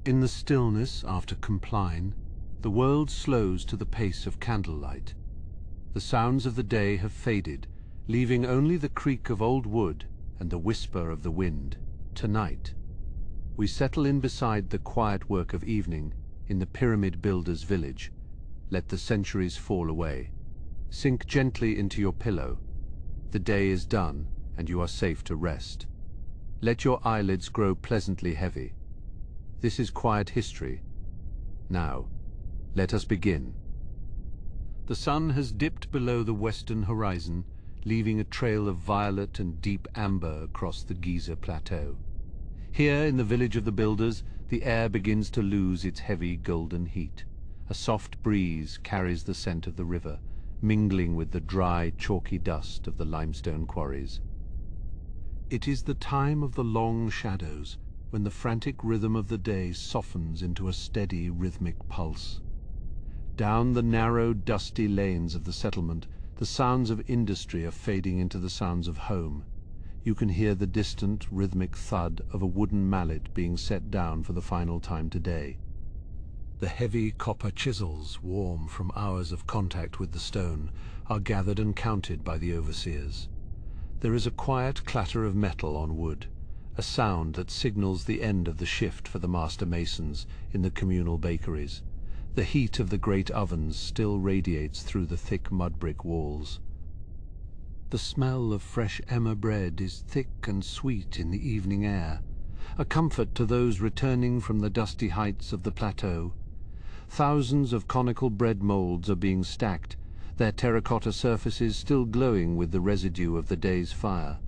In the stillness after Compline, the world slows to the pace of candlelight. The sounds of the day have faded, leaving only the creak of old wood and the whisper of the wind. Tonight, we settle in beside the quiet work of evening in the pyramid builder's village. Let the centuries fall away. Sink gently into your pillow. The day is done, and you are safe to rest. Let your eyelids grow pleasantly heavy. This is quiet history. Now, let us begin. The sun has dipped below the western horizon, leaving a trail of violet and deep amber across the Giza plateau. Here, in the village of the builders, the air begins to lose its heavy golden heat. A soft breeze carries the scent of the river, mingling with the dry, chalky dust of the limestone quarries. It is the time of the long shadows, when the frantic rhythm of the day softens into a steady, rhythmic pulse. Down the narrow, dusty lanes of the settlement, the sounds of industry are fading into the sounds of home. You can hear the distant, rhythmic thud of a wooden mallet being set down for the final time today. The heavy copper chisels, warm from hours of contact with the stone, are gathered and counted by the overseers. There is a quiet clatter of metal on wood, a sound that signals the end of the shift for the master masons in the communal bakeries. The heat of the great ovens still radiates through the thick mud-brick walls. The smell of fresh emmer bread is thick and sweet in the evening air, a comfort to those returning from the dusty heights of the plateau. Thousands of conical bread molds are being stacked, their terracotta surfaces still glowing with the residue of the day's fire.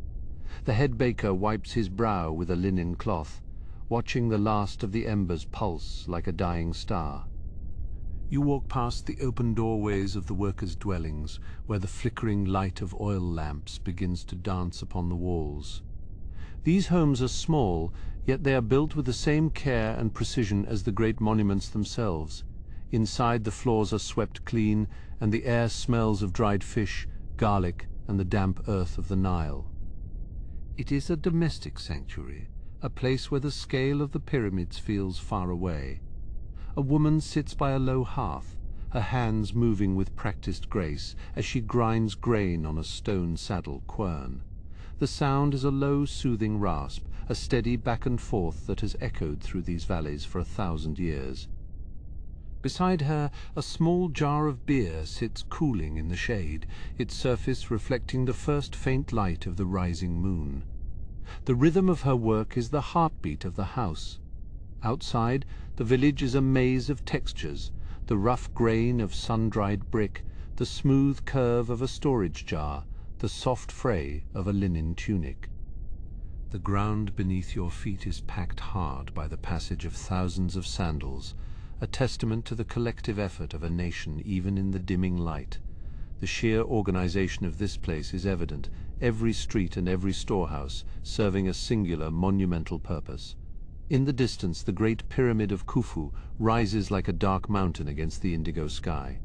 The head baker wipes his brow with a linen cloth, watching the last of the embers pulse like a dying star. You walk past the open doorways of the workers' dwellings, where the flickering light of oil lamps begins to dance upon the walls. These homes are small, yet they are built with the same care and precision as the great monuments themselves. Inside, the floors are swept clean, and the air smells of dried fish, garlic, and the damp earth of the Nile. It is a domestic sanctuary, a place where the scale of the pyramids feels far away. A woman sits by a low hearth, her hands moving with practiced grace as she grinds grain on a stone saddle quern. The sound is a low, soothing rasp, a steady back and forth that has echoed through these valleys for 1,000 years. Beside her, a small jar of beer sits cooling in the shade, its surface reflecting the first faint light of the rising moon. The rhythm of her work is the heartbeat of the house. Outside, the village is a maze of textures, the rough grain of sun-dried brick, the smooth curve of a storage jar, the soft fray of a linen tunic. The ground beneath your feet is packed hard by the passage of thousands of sandals, a testament to the collective effort of a nation even in the dimming light. The sheer organization of this place is evident, every street and every storehouse serving a singular monumental purpose. In the distance, the great pyramid of Khufu rises like a dark mountain against the indigo sky.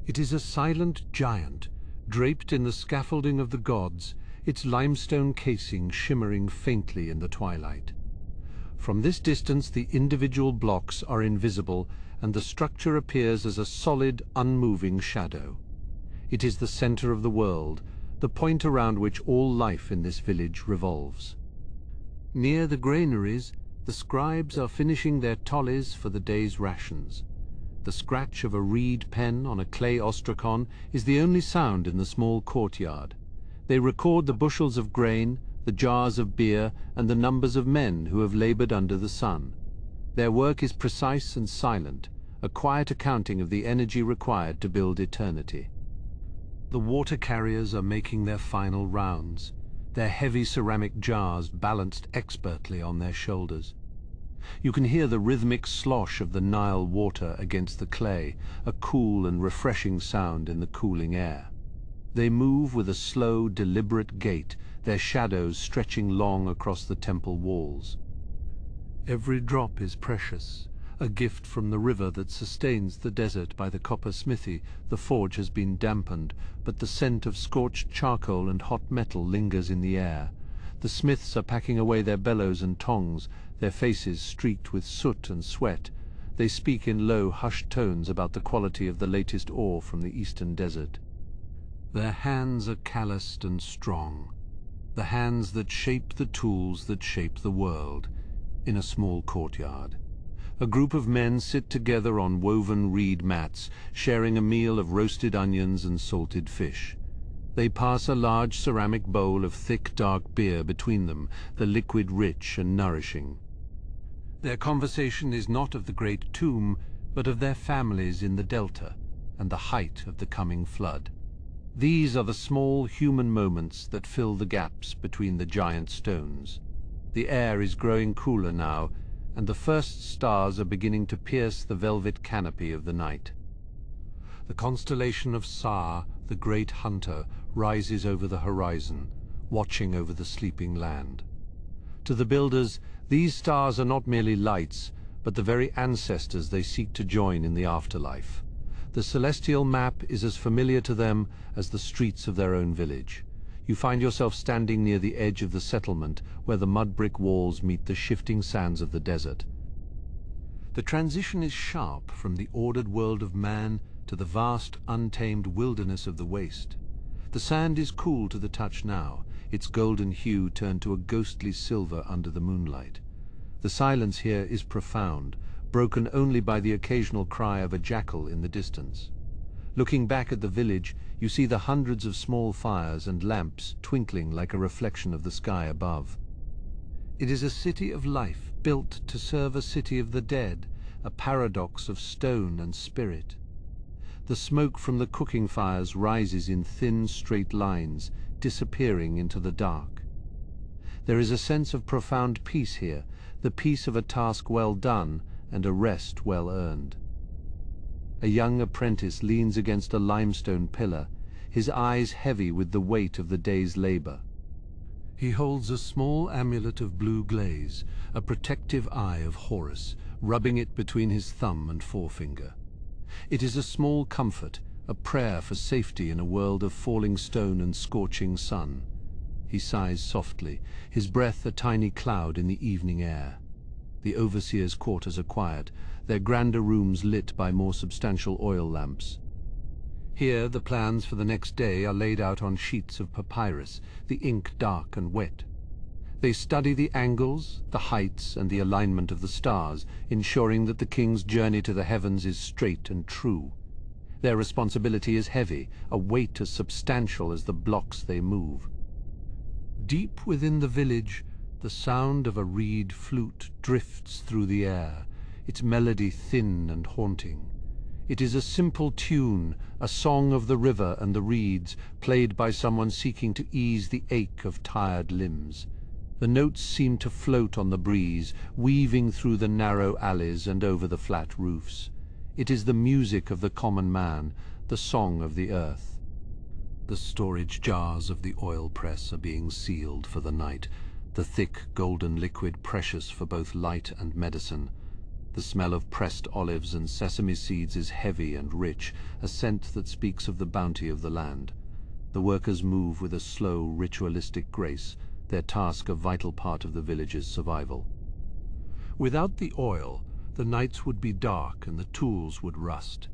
It is a silent giant, draped in the scaffolding of the gods, its limestone casing shimmering faintly in the twilight. From this distance, the individual blocks are invisible, and the structure appears as a solid, unmoving shadow. It is the center of the world, the point around which all life in this village revolves. Near the granaries, the scribes are finishing their tollies for the day's rations. The scratch of a reed pen on a clay ostrakon is the only sound in the small courtyard. They record the bushels of grain, the jars of beer, and the numbers of men who have labored under the sun. Their work is precise and silent, a quiet accounting of the energy required to build eternity. The water carriers are making their final rounds, their heavy ceramic jars balanced expertly on their shoulders. You can hear the rhythmic slosh of the Nile water against the clay, a cool and refreshing sound in the cooling air. They move with a slow, deliberate gait, their shadows stretching long across the temple walls. Every drop is precious, a gift from the river that sustains the desert. By the copper smithy, the forge has been dampened, but the scent of scorched charcoal and hot metal lingers in the air. The smiths are packing away their bellows and tongs, their faces streaked with soot and sweat. They speak in low, hushed tones about the quality of the latest ore from the eastern desert. Their hands are calloused and strong, the hands that shape the tools that shape the world. In a small courtyard, a group of men sit together on woven reed mats, sharing a meal of roasted onions and salted fish. They pass a large ceramic bowl of thick, dark beer between them, the liquid rich and nourishing. Their conversation is not of the great tomb, but of their families in the delta and the height of the coming flood. These are the small human moments that fill the gaps between the giant stones. The air is growing cooler now, and the first stars are beginning to pierce the velvet canopy of the night. The constellation of Sa, the great hunter, rises over the horizon, watching over the sleeping land. To the builders, these stars are not merely lights, but the very ancestors they seek to join in the afterlife. The celestial map is as familiar to them as the streets of their own village. You find yourself standing near the edge of the settlement, where the mud brick walls meet the shifting sands of the desert. The transition is sharp from the ordered world of man to the vast, untamed wilderness of the waste. The sand is cool to the touch now, its golden hue turned to a ghostly silver under the moonlight. The silence here is profound, broken only by the occasional cry of a jackal in the distance. Looking back at the village, you see the hundreds of small fires and lamps twinkling like a reflection of the sky above. It is a city of life, built to serve a city of the dead, a paradox of stone and spirit. The smoke from the cooking fires rises in thin, straight lines, disappearing into the dark. There is a sense of profound peace here, the peace of a task well done and a rest well earned. A young apprentice leans against a limestone pillar, his eyes heavy with the weight of the day's labor. He holds a small amulet of blue glaze, a protective eye of Horus, rubbing it between his thumb and forefinger. It is a small comfort, a prayer for safety in a world of falling stone and scorching sun. He sighs softly, his breath a tiny cloud in the evening air. The overseer's quarters are quiet, their grander rooms lit by more substantial oil lamps. Here the plans for the next day are laid out on sheets of papyrus, the ink dark and wet. They study the angles, the heights, and the alignment of the stars, ensuring that the king's journey to the heavens is straight and true. Their responsibility is heavy, a weight as substantial as the blocks they move. Deep within the village, the sound of a reed flute drifts through the air, its melody thin and haunting. It is a simple tune, a song of the river and the reeds, played by someone seeking to ease the ache of tired limbs. The notes seem to float on the breeze, weaving through the narrow alleys and over the flat roofs. It is the music of the common man, the song of the earth. The storage jars of the oil press are being sealed for the night, the thick golden liquid precious for both light and medicine. The smell of pressed olives and sesame seeds is heavy and rich, a scent that speaks of the bounty of the land. The workers move with a slow, ritualistic grace, their task a vital part of the village's survival. Without the oil, the nights would be dark and the tools would rust.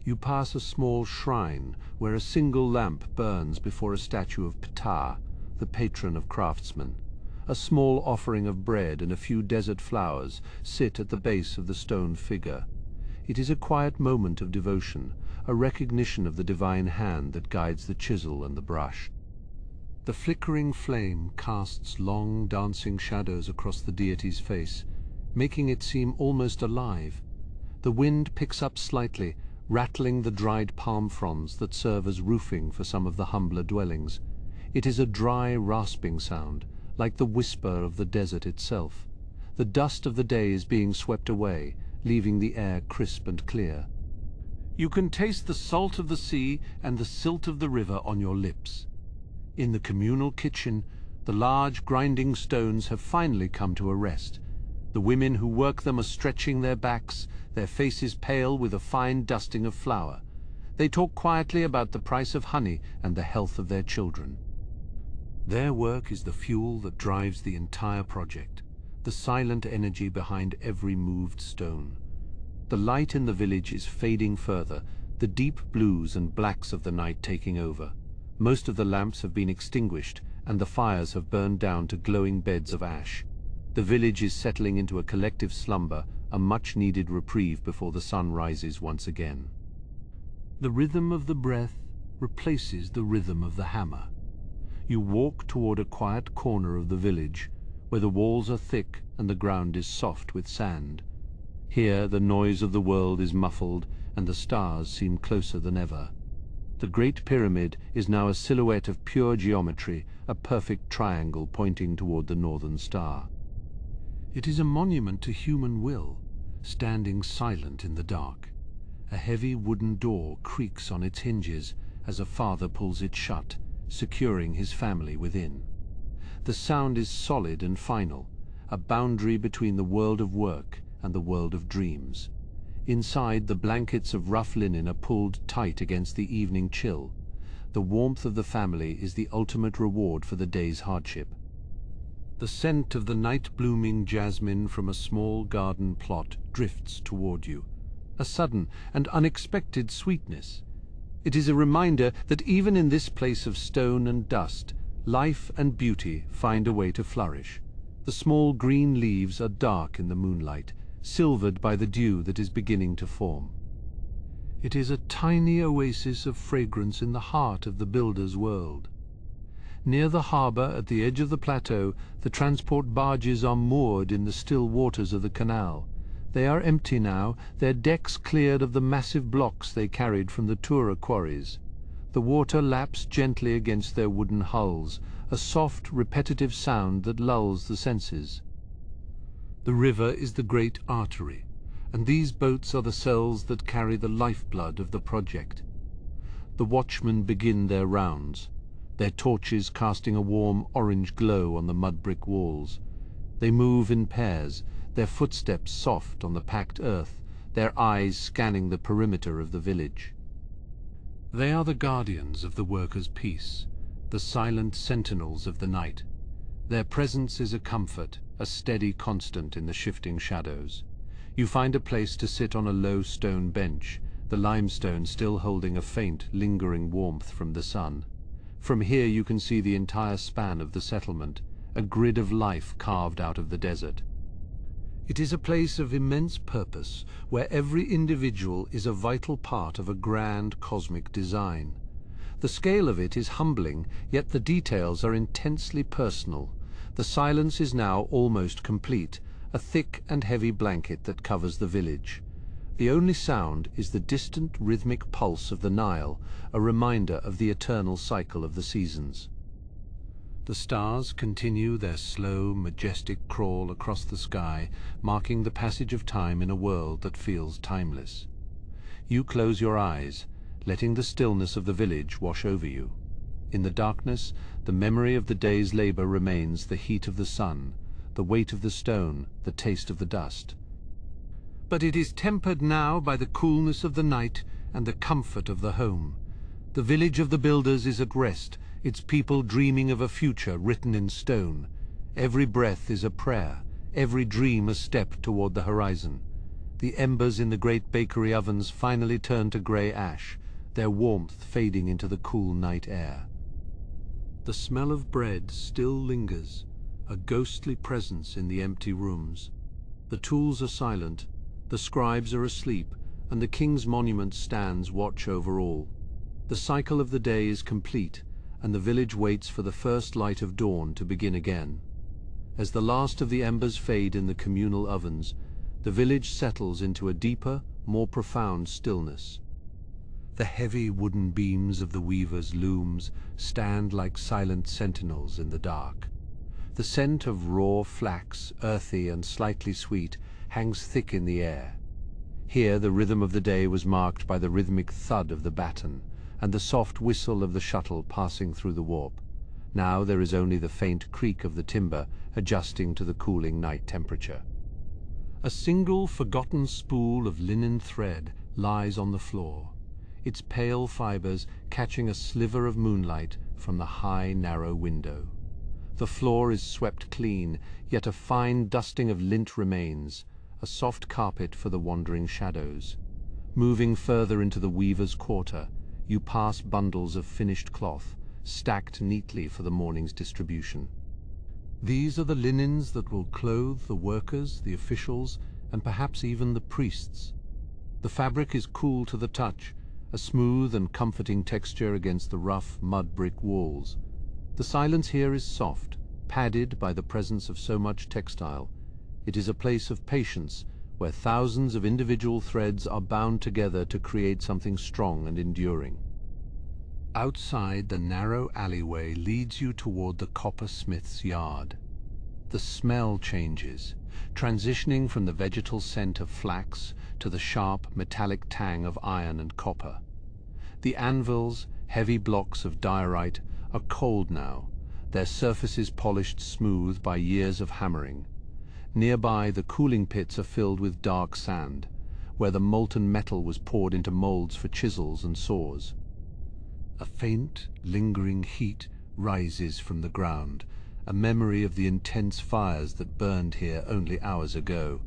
You pass a small shrine where a single lamp burns before a statue of Ptah, the patron of craftsmen. A small offering of bread and a few desert flowers sit at the base of the stone figure. It is a quiet moment of devotion, a recognition of the divine hand that guides the chisel and the brush. The flickering flame casts long, dancing shadows across the deity's face, making it seem almost alive. The wind picks up slightly, rattling the dried palm fronds that serve as roofing for some of the humbler dwellings. It is a dry, rasping sound, like the whisper of the desert itself. The dust of the day is being swept away, leaving the air crisp and clear. You can taste the salt of the sea and the silt of the river on your lips. In the communal kitchen, the large grinding stones have finally come to a rest. The women who work them are stretching their backs, their faces pale with a fine dusting of flour. They talk quietly about the price of honey and the health of their children. Their work is the fuel that drives the entire project, the silent energy behind every moved stone. The light in the village is fading further, the deep blues and blacks of the night taking over. Most of the lamps have been extinguished, and the fires have burned down to glowing beds of ash. The village is settling into a collective slumber, a much-needed reprieve before the sun rises once again. The rhythm of the breath replaces the rhythm of the hammer. You walk toward a quiet corner of the village, where the walls are thick and the ground is soft with sand. Here the noise of the world is muffled, and the stars seem closer than ever. The Great Pyramid is now a silhouette of pure geometry, a perfect triangle pointing toward the northern star. It is a monument to human will, standing silent in the dark. A heavy wooden door creaks on its hinges as a father pulls it shut, securing his family within. The sound is solid and final, a boundary between the world of work and the world of dreams. Inside, the blankets of rough linen are pulled tight against the evening chill. The warmth of the family is the ultimate reward for the day's hardship. The scent of the night-blooming jasmine from a small garden plot drifts toward you, a sudden and unexpected sweetness. It is a reminder that even in this place of stone and dust, life and beauty find a way to flourish. The small green leaves are dark in the moonlight, silvered by the dew that is beginning to form. It is a tiny oasis of fragrance in the heart of the builder's world. Near the harbor at the edge of the plateau, the transport barges are moored in the still waters of the canal. They are empty now, their decks cleared of the massive blocks they carried from the Tura quarries. The water laps gently against their wooden hulls, a soft, repetitive sound that lulls the senses. The river is the great artery, and these boats are the cells that carry the lifeblood of the project. The watchmen begin their rounds, their torches casting a warm orange glow on the mud-brick walls. They move in pairs, their footsteps soft on the packed earth, their eyes scanning the perimeter of the village. They are the guardians of the workers' peace, the silent sentinels of the night. Their presence is a comfort, a steady constant in the shifting shadows. You find a place to sit on a low stone bench, the limestone still holding a faint, lingering warmth from the sun. From here you can see the entire span of the settlement, a grid of life carved out of the desert. It is a place of immense purpose, where every individual is a vital part of a grand cosmic design. The scale of it is humbling, yet the details are intensely personal. The silence is now almost complete, a thick and heavy blanket that covers the village. The only sound is the distant rhythmic pulse of the Nile, a reminder of the eternal cycle of the seasons. The stars continue their slow, majestic crawl across the sky, marking the passage of time in a world that feels timeless. You close your eyes, letting the stillness of the village wash over you. In the darkness, the memory of the day's labor remains: the heat of the sun, the weight of the stone, the taste of the dust. But it is tempered now by the coolness of the night and the comfort of the home. The village of the builders is at rest, its people dreaming of a future written in stone. Every breath is a prayer, every dream a step toward the horizon. The embers in the great bakery ovens finally turn to grey ash, their warmth fading into the cool night air. The smell of bread still lingers, a ghostly presence in the empty rooms. The tools are silent, the scribes are asleep, and the king's monument stands watch over all. The cycle of the day is complete, and the village waits for the first light of dawn to begin again. As the last of the embers fade in the communal ovens, the village settles into a deeper, more profound stillness. The heavy wooden beams of the weavers' looms stand like silent sentinels in the dark. The scent of raw flax, earthy and slightly sweet, hangs thick in the air. Here the rhythm of the day was marked by the rhythmic thud of the baton, and the soft whistle of the shuttle passing through the warp. Now there is only the faint creak of the timber adjusting to the cooling night temperature. A single forgotten spool of linen thread lies on the floor. its pale fibers catching a sliver of moonlight from the high, narrow window. The floor is swept clean, yet a fine dusting of lint remains, a soft carpet for the wandering shadows. Moving further into the weaver's quarter, you pass bundles of finished cloth, stacked neatly for the morning's distribution. These are the linens that will clothe the workers, the officials, and perhaps even the priests. The fabric is cool to the touch, a smooth and comforting texture against the rough mud brick walls. The silence here is soft, padded by the presence of so much textile. It is a place of patience, where thousands of individual threads are bound together to create something strong and enduring. Outside, the narrow alleyway leads you toward the coppersmith's yard. The smell changes, transitioning from the vegetal scent of flax to the sharp metallic tang of iron and copper. The anvils, heavy blocks of diorite, are cold now, their surfaces polished smooth by years of hammering. Nearby, the cooling pits are filled with dark sand, where the molten metal was poured into molds for chisels and saws. A faint, lingering heat rises from the ground, a memory of the intense fires that burned here only hours ago.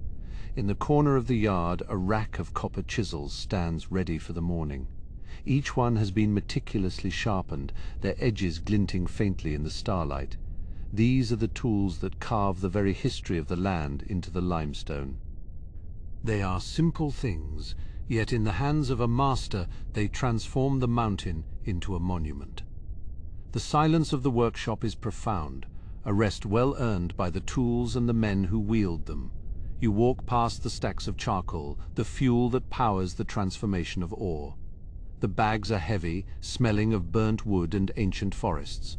In the corner of the yard, a rack of copper chisels stands ready for the morning. Each one has been meticulously sharpened, their edges glinting faintly in the starlight. These are the tools that carve the very history of the land into the limestone. They are simple things, yet in the hands of a master they transform the mountain into a monument. The silence of the workshop is profound, a rest well earned by the tools and the men who wield them. You walk past the stacks of charcoal, the fuel that powers the transformation of ore. The bags are heavy, smelling of burnt wood and ancient forests.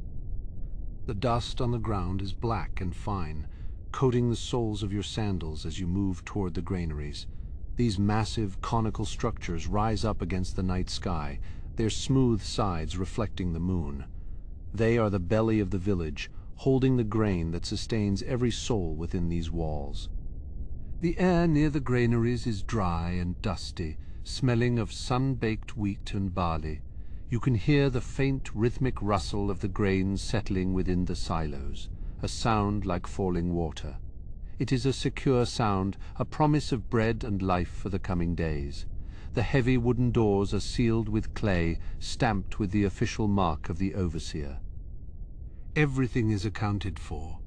The dust on the ground is black and fine, coating the soles of your sandals as you move toward the granaries. These massive, conical structures rise up against the night sky, their smooth sides reflecting the moon. They are the belly of the village, holding the grain that sustains every soul within these walls. The air near the granaries is dry and dusty, smelling of sun-baked wheat and barley. You can hear the faint, rhythmic rustle of the grain settling within the silos, a sound like falling water. It is a secure sound, a promise of bread and life for the coming days. The heavy wooden doors are sealed with clay, stamped with the official mark of the overseer. Everything is accounted for.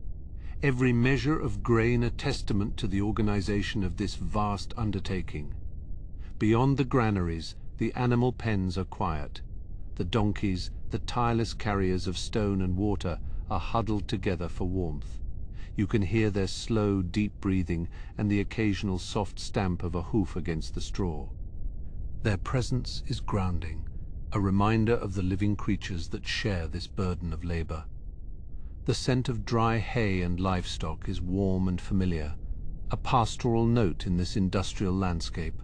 Every measure of grain a testament to the organization of this vast undertaking. Beyond the granaries, the animal pens are quiet. The donkeys, the tireless carriers of stone and water, are huddled together for warmth. You can hear their slow, deep breathing and the occasional soft stamp of a hoof against the straw. Their presence is grounding, a reminder of the living creatures that share this burden of labor. The scent of dry hay and livestock is warm and familiar, a pastoral note in this industrial landscape.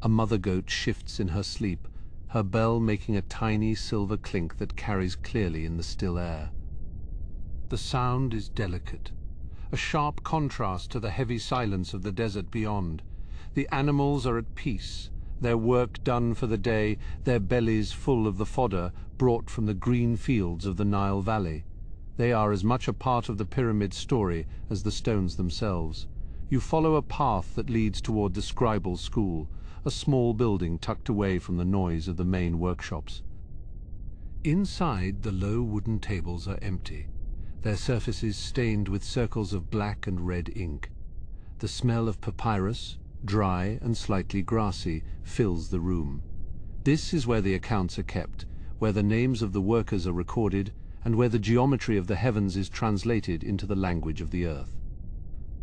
A mother goat shifts in her sleep, her bell making a tiny silver clink that carries clearly in the still air. The sound is delicate, a sharp contrast to the heavy silence of the desert beyond. The animals are at peace, their work done for the day, their bellies full of the fodder brought from the green fields of the Nile Valley. They are as much a part of the pyramid story as the stones themselves. You follow a path that leads toward the scribal school, a small building tucked away from the noise of the main workshops. Inside, the low wooden tables are empty, their surfaces stained with circles of black and red ink. The smell of papyrus, dry and slightly grassy, fills the room. This is where the accounts are kept, where the names of the workers are recorded, and where the geometry of the heavens is translated into the language of the earth.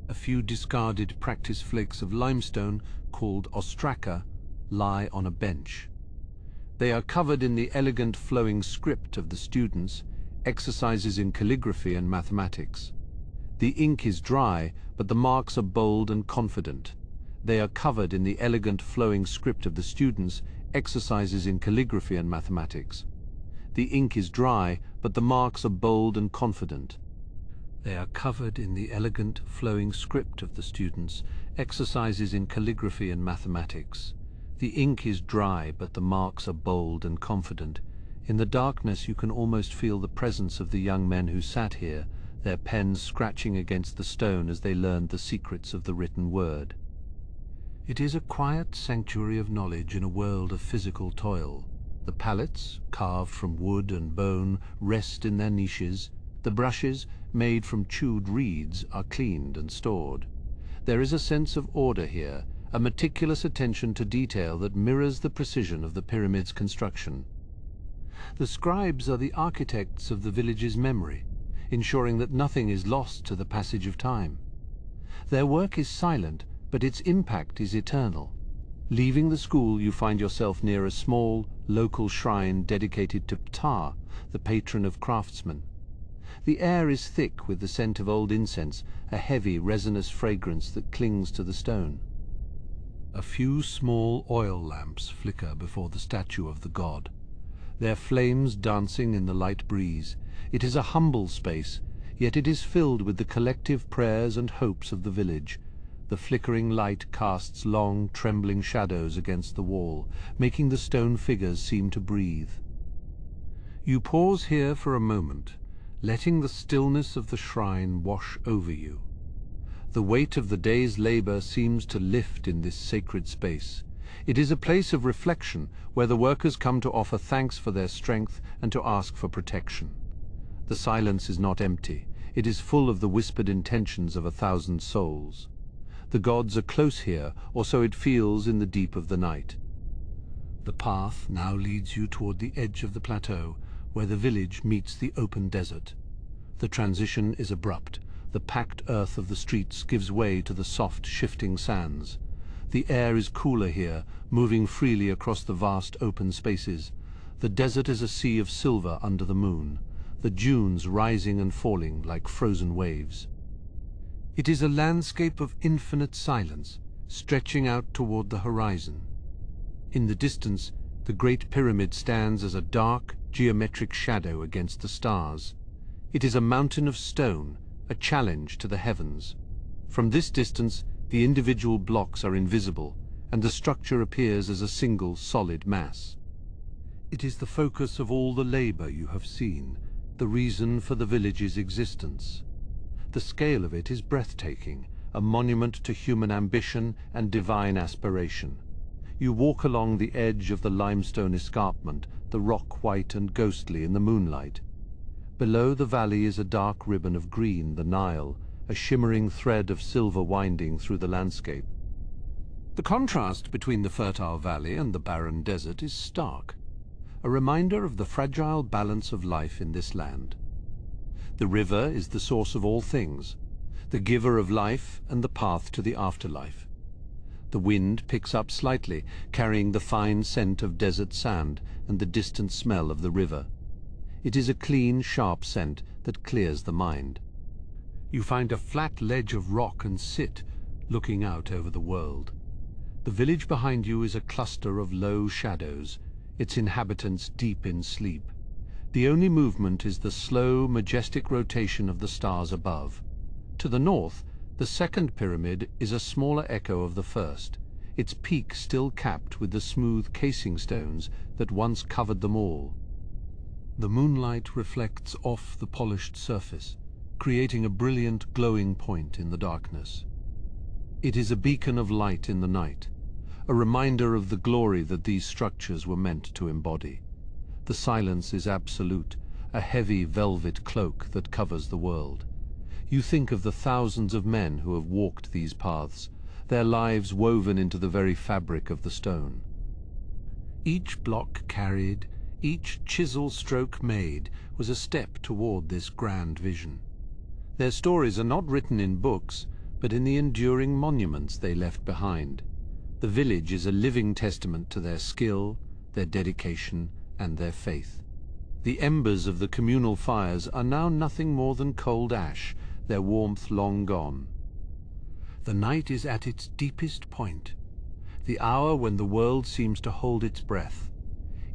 A few discarded practice flakes of limestone, called ostraca, lie on a bench. They are covered in the elegant flowing script of the students, exercises in calligraphy and mathematics. The ink is dry, but the marks are bold and confident. They are covered in the elegant flowing script of the students, exercises in calligraphy and mathematics. The ink is dry, but the marks are bold and confident. They are covered in the elegant, flowing script of the students, exercises in calligraphy and mathematics. The ink is dry, but the marks are bold and confident. In the darkness you can almost feel the presence of the young men who sat here, their pens scratching against the stone as they learned the secrets of the written word. It is a quiet sanctuary of knowledge in a world of physical toil. The palettes, carved from wood and bone, rest in their niches. The brushes, made from chewed reeds, are cleaned and stored. There is a sense of order here, a meticulous attention to detail that mirrors the precision of the pyramid's construction. The scribes are the architects of the village's memory, ensuring that nothing is lost to the passage of time. Their work is silent, but its impact is eternal. Leaving the school, you find yourself near a small, local shrine dedicated to Ptah, the patron of craftsmen. The air is thick with the scent of old incense, a heavy, resinous fragrance that clings to the stone. A few small oil lamps flicker before the statue of the god, their flames dancing in the light breeze. It is a humble space, yet it is filled with the collective prayers and hopes of the village. The flickering light casts long, trembling shadows against the wall, making the stone figures seem to breathe. You pause here for a moment, letting the stillness of the shrine wash over you. The weight of the day's labor seems to lift in this sacred space. It is a place of reflection where the workers come to offer thanks for their strength and to ask for protection. The silence is not empty. It is full of the whispered intentions of 1,000 souls. The gods are close here, or so it feels in the deep of the night. The path now leads you toward the edge of the plateau, where the village meets the open desert. The transition is abrupt. The packed earth of the streets gives way to the soft, shifting sands. The air is cooler here, moving freely across the vast open spaces. The desert is a sea of silver under the moon, the dunes rising and falling like frozen waves. It is a landscape of infinite silence, stretching out toward the horizon. In the distance, the Great Pyramid stands as a dark, geometric shadow against the stars. It is a mountain of stone, a challenge to the heavens. From this distance, the individual blocks are invisible, and the structure appears as a single solid mass. It is the focus of all the labor you have seen, the reason for the village's existence. The scale of it is breathtaking, a monument to human ambition and divine aspiration. You walk along the edge of the limestone escarpment, the rock white and ghostly in the moonlight. Below the valley is a dark ribbon of green, the Nile, a shimmering thread of silver winding through the landscape. The contrast between the fertile valley and the barren desert is stark, a reminder of the fragile balance of life in this land. The river is the source of all things, the giver of life and the path to the afterlife. The wind picks up slightly, carrying the fine scent of desert sand and the distant smell of the river. It is a clean, sharp scent that clears the mind. You find a flat ledge of rock and sit, looking out over the world. The village behind you is a cluster of low shadows, its inhabitants deep in sleep. The only movement is the slow, majestic rotation of the stars above. To the north, the second pyramid is a smaller echo of the first, its peak still capped with the smooth casing stones that once covered them all. The moonlight reflects off the polished surface, creating a brilliant, glowing point in the darkness. It is a beacon of light in the night, a reminder of the glory that these structures were meant to embody. The silence is absolute, a heavy velvet cloak that covers the world. You think of the thousands of men who have walked these paths, their lives woven into the very fabric of the stone. Each block carried, each chisel stroke made, was a step toward this grand vision. Their stories are not written in books, but in the enduring monuments they left behind. The village is a living testament to their skill, their dedication, and their faith. The embers of the communal fires are now nothing more than cold ash, their warmth long gone. The night is at its deepest point, the hour when the world seems to hold its breath.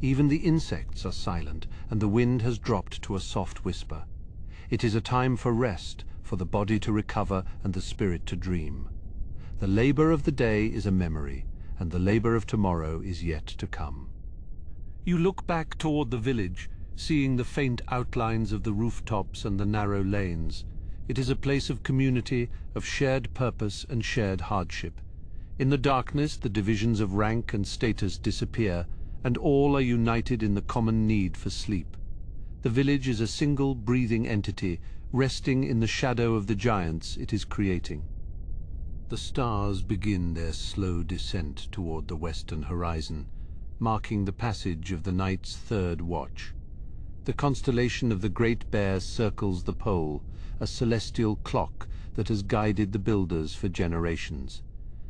Even the insects are silent, and the wind has dropped to a soft whisper. It is a time for rest, for the body to recover and the spirit to dream. The labor of the day is a memory, and the labor of tomorrow is yet to come. You look back toward the village, seeing the faint outlines of the rooftops and the narrow lanes. It is a place of community, of shared purpose and shared hardship. In the darkness, the divisions of rank and status disappear, and all are united in the common need for sleep. The village is a single breathing entity, resting in the shadow of the giants it is creating. The stars begin their slow descent toward the western horizon, marking the passage of the night's third watch. The constellation of the Great Bear circles the pole, a celestial clock that has guided the builders for generations.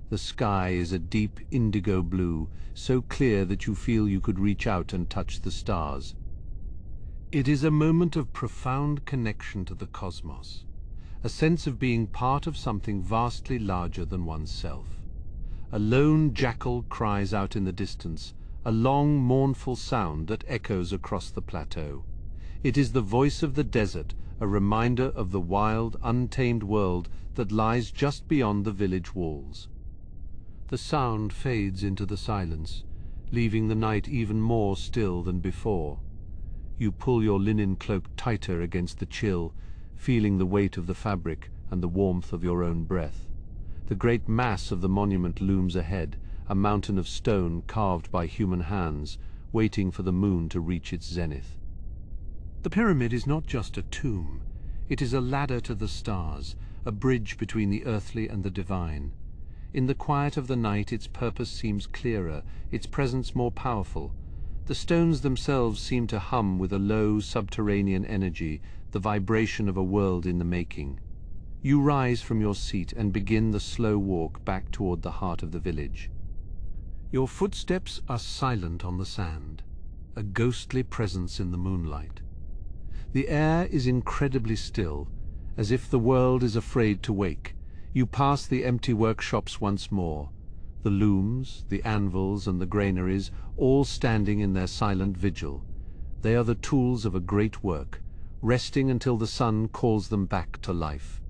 The sky is a deep indigo blue, so clear that you feel you could reach out and touch the stars. It is a moment of profound connection to the cosmos, a sense of being part of something vastly larger than oneself. A lone jackal cries out in the distance, a long, mournful sound that echoes across the plateau. It is the voice of the desert, a reminder of the wild, untamed world that lies just beyond the village walls. The sound fades into the silence, leaving the night even more still than before. You pull your linen cloak tighter against the chill, feeling the weight of the fabric and the warmth of your own breath. The great mass of the monument looms ahead, a mountain of stone carved by human hands, waiting for the moon to reach its zenith. The pyramid is not just a tomb. It is a ladder to the stars, a bridge between the earthly and the divine. In the quiet of the night, its purpose seems clearer, its presence more powerful. The stones themselves seem to hum with a low, subterranean energy, the vibration of a world in the making. You rise from your seat and begin the slow walk back toward the heart of the village. Your footsteps are silent on the sand, a ghostly presence in the moonlight. The air is incredibly still, as if the world is afraid to wake. You pass the empty workshops once more, the looms, the anvils, and the granaries, all standing in their silent vigil. They are the tools of a great work, resting until the sun calls them back to life.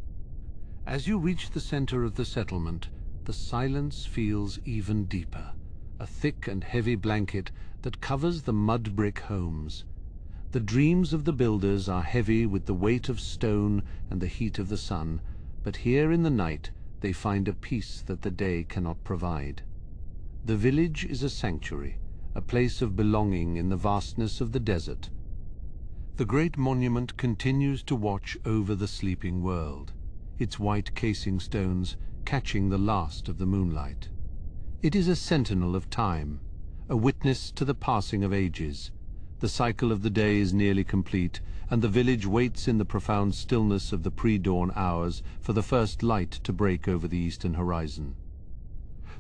As you reach the center of the settlement, the silence feels even deeper, a thick and heavy blanket that covers the mud brick homes. The dreams of the builders are heavy with the weight of stone and the heat of the sun, but here in the night they find a peace that the day cannot provide. The village is a sanctuary, a place of belonging in the vastness of the desert. The great monument continues to watch over the sleeping world, its white casing stones catching the last of the moonlight. It is a sentinel of time, a witness to the passing of ages. The cycle of the day is nearly complete, and the village waits in the profound stillness of the pre-dawn hours for the first light to break over the eastern horizon.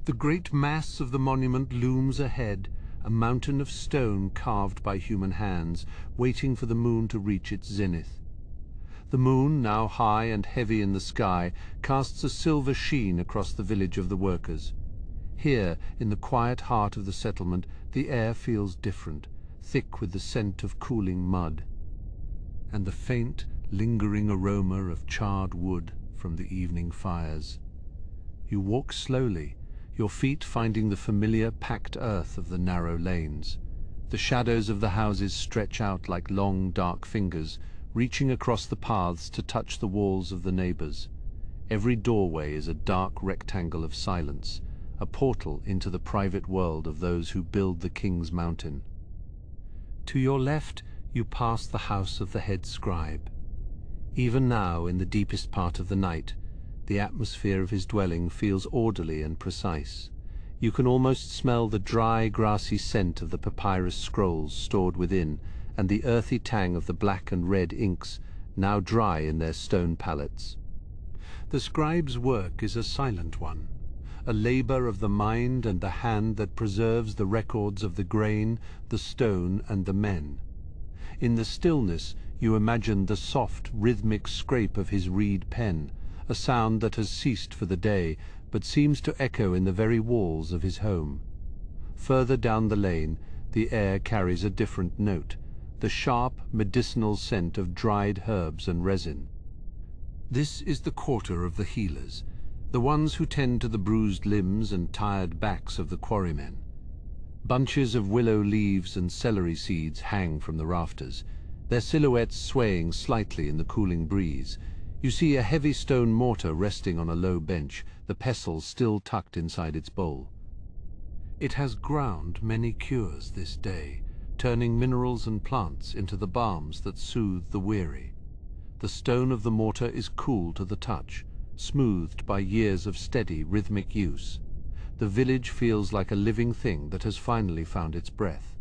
The great mass of the monument looms ahead, a mountain of stone carved by human hands, waiting for the moon to reach its zenith. The moon, now high and heavy in the sky, casts a silver sheen across the village of the workers. Here, in the quiet heart of the settlement, the air feels different, thick with the scent of cooling mud, and the faint, lingering aroma of charred wood from the evening fires. You walk slowly, your feet finding the familiar packed earth of the narrow lanes. The shadows of the houses stretch out like long, dark fingers, reaching across the paths to touch the walls of the neighbors. Every doorway is a dark rectangle of silence, a portal into the private world of those who build the King's Mountain. To your left, you pass the house of the head scribe. Even now, in the deepest part of the night, the atmosphere of his dwelling feels orderly and precise. You can almost smell the dry, grassy scent of the papyrus scrolls stored within, and the earthy tang of the black and red inks, now dry in their stone palettes. The scribe's work is a silent one, a labor of the mind and the hand that preserves the records of the grain, the stone, and the men. In the stillness, you imagine the soft, rhythmic scrape of his reed pen, a sound that has ceased for the day, but seems to echo in the very walls of his home. Further down the lane, the air carries a different note, the sharp, medicinal scent of dried herbs and resin. This is the quarter of the healers, the ones who tend to the bruised limbs and tired backs of the quarrymen. Bunches of willow leaves and celery seeds hang from the rafters, their silhouettes swaying slightly in the cooling breeze. You see a heavy stone mortar resting on a low bench, the pestle still tucked inside its bowl. It has ground many cures this day, turning minerals and plants into the balms that soothe the weary. The stone of the mortar is cool to the touch, smoothed by years of steady, rhythmic use. The village feels like a living thing that has finally found its breath.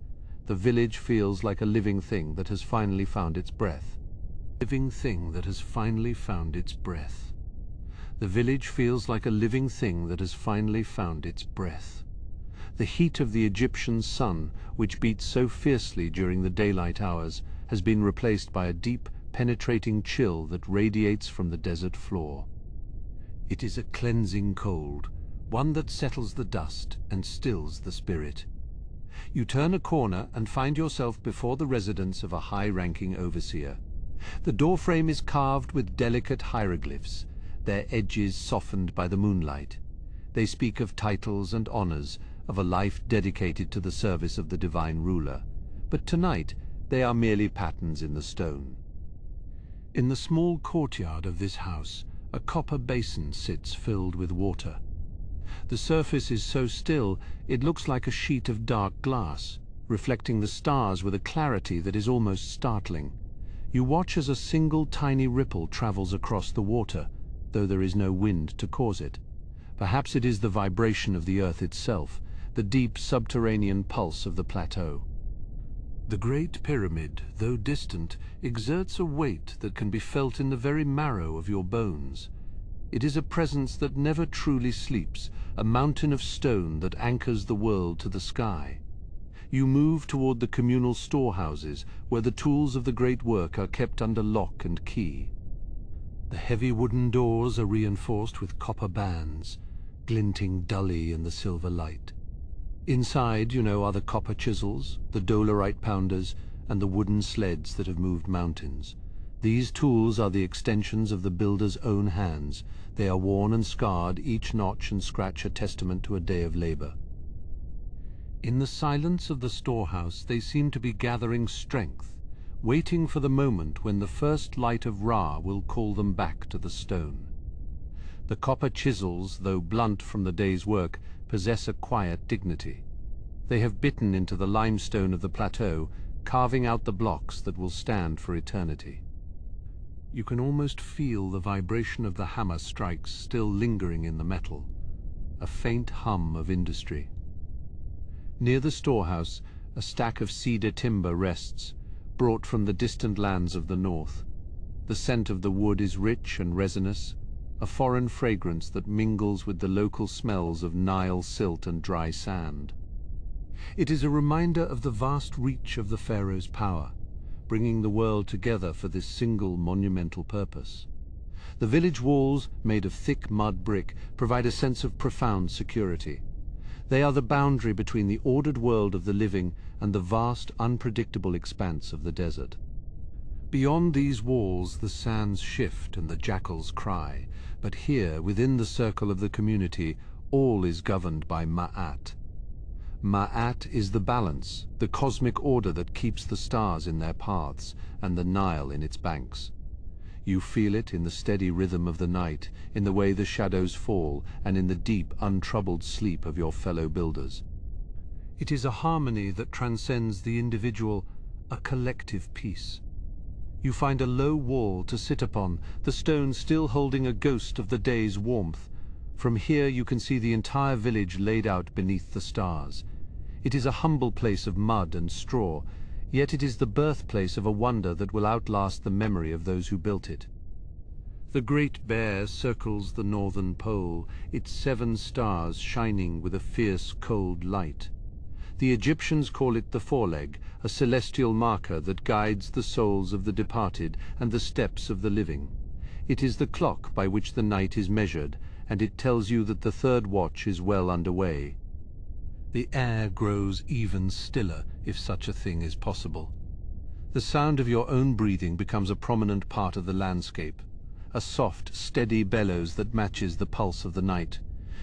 The village feels like a living thing that has finally found its breath. Living thing that has finally found its breath. The village feels like a living thing that has finally found its breath. The heat of the Egyptian sun, which beats so fiercely during the daylight hours, has been replaced by a deep, penetrating chill that radiates from the desert floor. It is a cleansing cold, one that settles the dust and stills the spirit. You turn a corner and find yourself before the residence of a high-ranking overseer. The doorframe is carved with delicate hieroglyphs, their edges softened by the moonlight. They speak of titles and honors, of a life dedicated to the service of the divine ruler. But tonight they are merely patterns in the stone. In the small courtyard of this house, a copper basin sits filled with water. The surface is so still it looks like a sheet of dark glass, reflecting the stars with a clarity that is almost startling. You watch as a single tiny ripple travels across the water, though there is no wind to cause it. Perhaps it is the vibration of the earth itself, the deep subterranean pulse of the plateau. The Great Pyramid, though distant, exerts a weight that can be felt in the very marrow of your bones. It is a presence that never truly sleeps, a mountain of stone that anchors the world to the sky. You move toward the communal storehouses, where the tools of the great work are kept under lock and key. The heavy wooden doors are reinforced with copper bands, glinting dully in the silver light. Inside, are the copper chisels, the dolerite pounders, and the wooden sleds that have moved mountains. These tools are the extensions of the builder's own hands. They are worn and scarred, each notch and scratch a testament to a day of labor. In the silence of the storehouse, they seem to be gathering strength, waiting for the moment when the first light of Ra will call them back to the stone. The copper chisels, though blunt from the day's work, possess a quiet dignity. They have bitten into the limestone of the plateau, carving out the blocks that will stand for eternity. You can almost feel the vibration of the hammer strikes still lingering in the metal, a faint hum of industry. Near the storehouse, a stack of cedar timber rests, brought from the distant lands of the north. The scent of the wood is rich and resinous, a foreign fragrance that mingles with the local smells of Nile silt and dry sand. It is a reminder of the vast reach of the pharaoh's power, bringing the world together for this single monumental purpose. The village walls, made of thick mud brick, provide a sense of profound security. They are the boundary between the ordered world of the living and the vast, unpredictable expanse of the desert. Beyond these walls the sands shift and the jackals cry, but here, within the circle of the community, all is governed by Ma'at. Ma'at is the balance, the cosmic order that keeps the stars in their paths and the Nile in its banks. You feel it in the steady rhythm of the night, in the way the shadows fall, and in the deep, untroubled sleep of your fellow builders. It is a harmony that transcends the individual, a collective peace. You find a low wall to sit upon, the stone still holding a ghost of the day's warmth. From here you can see the entire village laid out beneath the stars. It is a humble place of mud and straw, yet it is the birthplace of a wonder that will outlast the memory of those who built it. The Great Bear circles the northern pole, its 7 stars shining with a fierce, cold light. The Egyptians call it the foreleg, a celestial marker that guides the souls of the departed and the steps of the living. It is the clock by which the night is measured, and it tells you that the third watch is well underway. The air grows even stiller, if such a thing is possible. The sound of your own breathing becomes a prominent part of the landscape. a soft, steady bellows that matches the pulse of the night.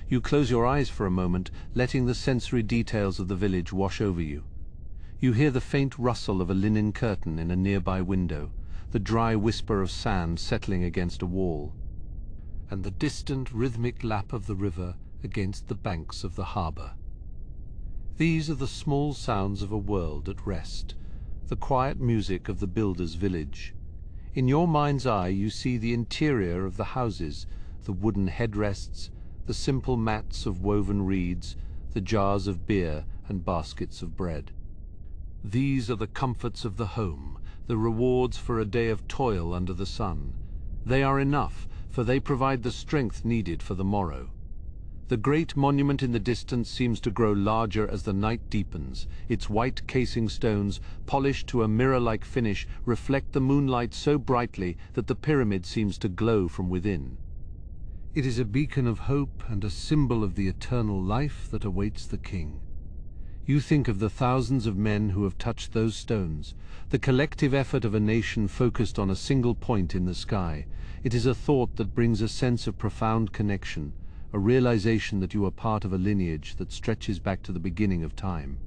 You close your eyes for a moment, letting the sensory details of the village wash over you. You hear the faint rustle of a linen curtain in a nearby window, the dry whisper of sand settling against a wall, and the distant rhythmic lap of the river against the banks of the harbor. These are the small sounds of a world at rest, the quiet music of the builder's village. In your mind's eye you see the interior of the houses, the wooden headrests, the simple mats of woven reeds, the jars of beer and baskets of bread. These are the comforts of the home, the rewards for a day of toil under the sun. They are enough, for they provide the strength needed for the morrow. The great monument in the distance seems to grow larger as the night deepens. Its white casing stones, polished to a mirror-like finish, reflect the moonlight so brightly that the pyramid seems to glow from within. It is a beacon of hope and a symbol of the eternal life that awaits the king. You think of the thousands of men who have touched those stones, the collective effort of a nation focused on a single point in the sky. It is a thought that brings a sense of profound connection, a realization that you are part of a lineage that stretches back to the beginning of time.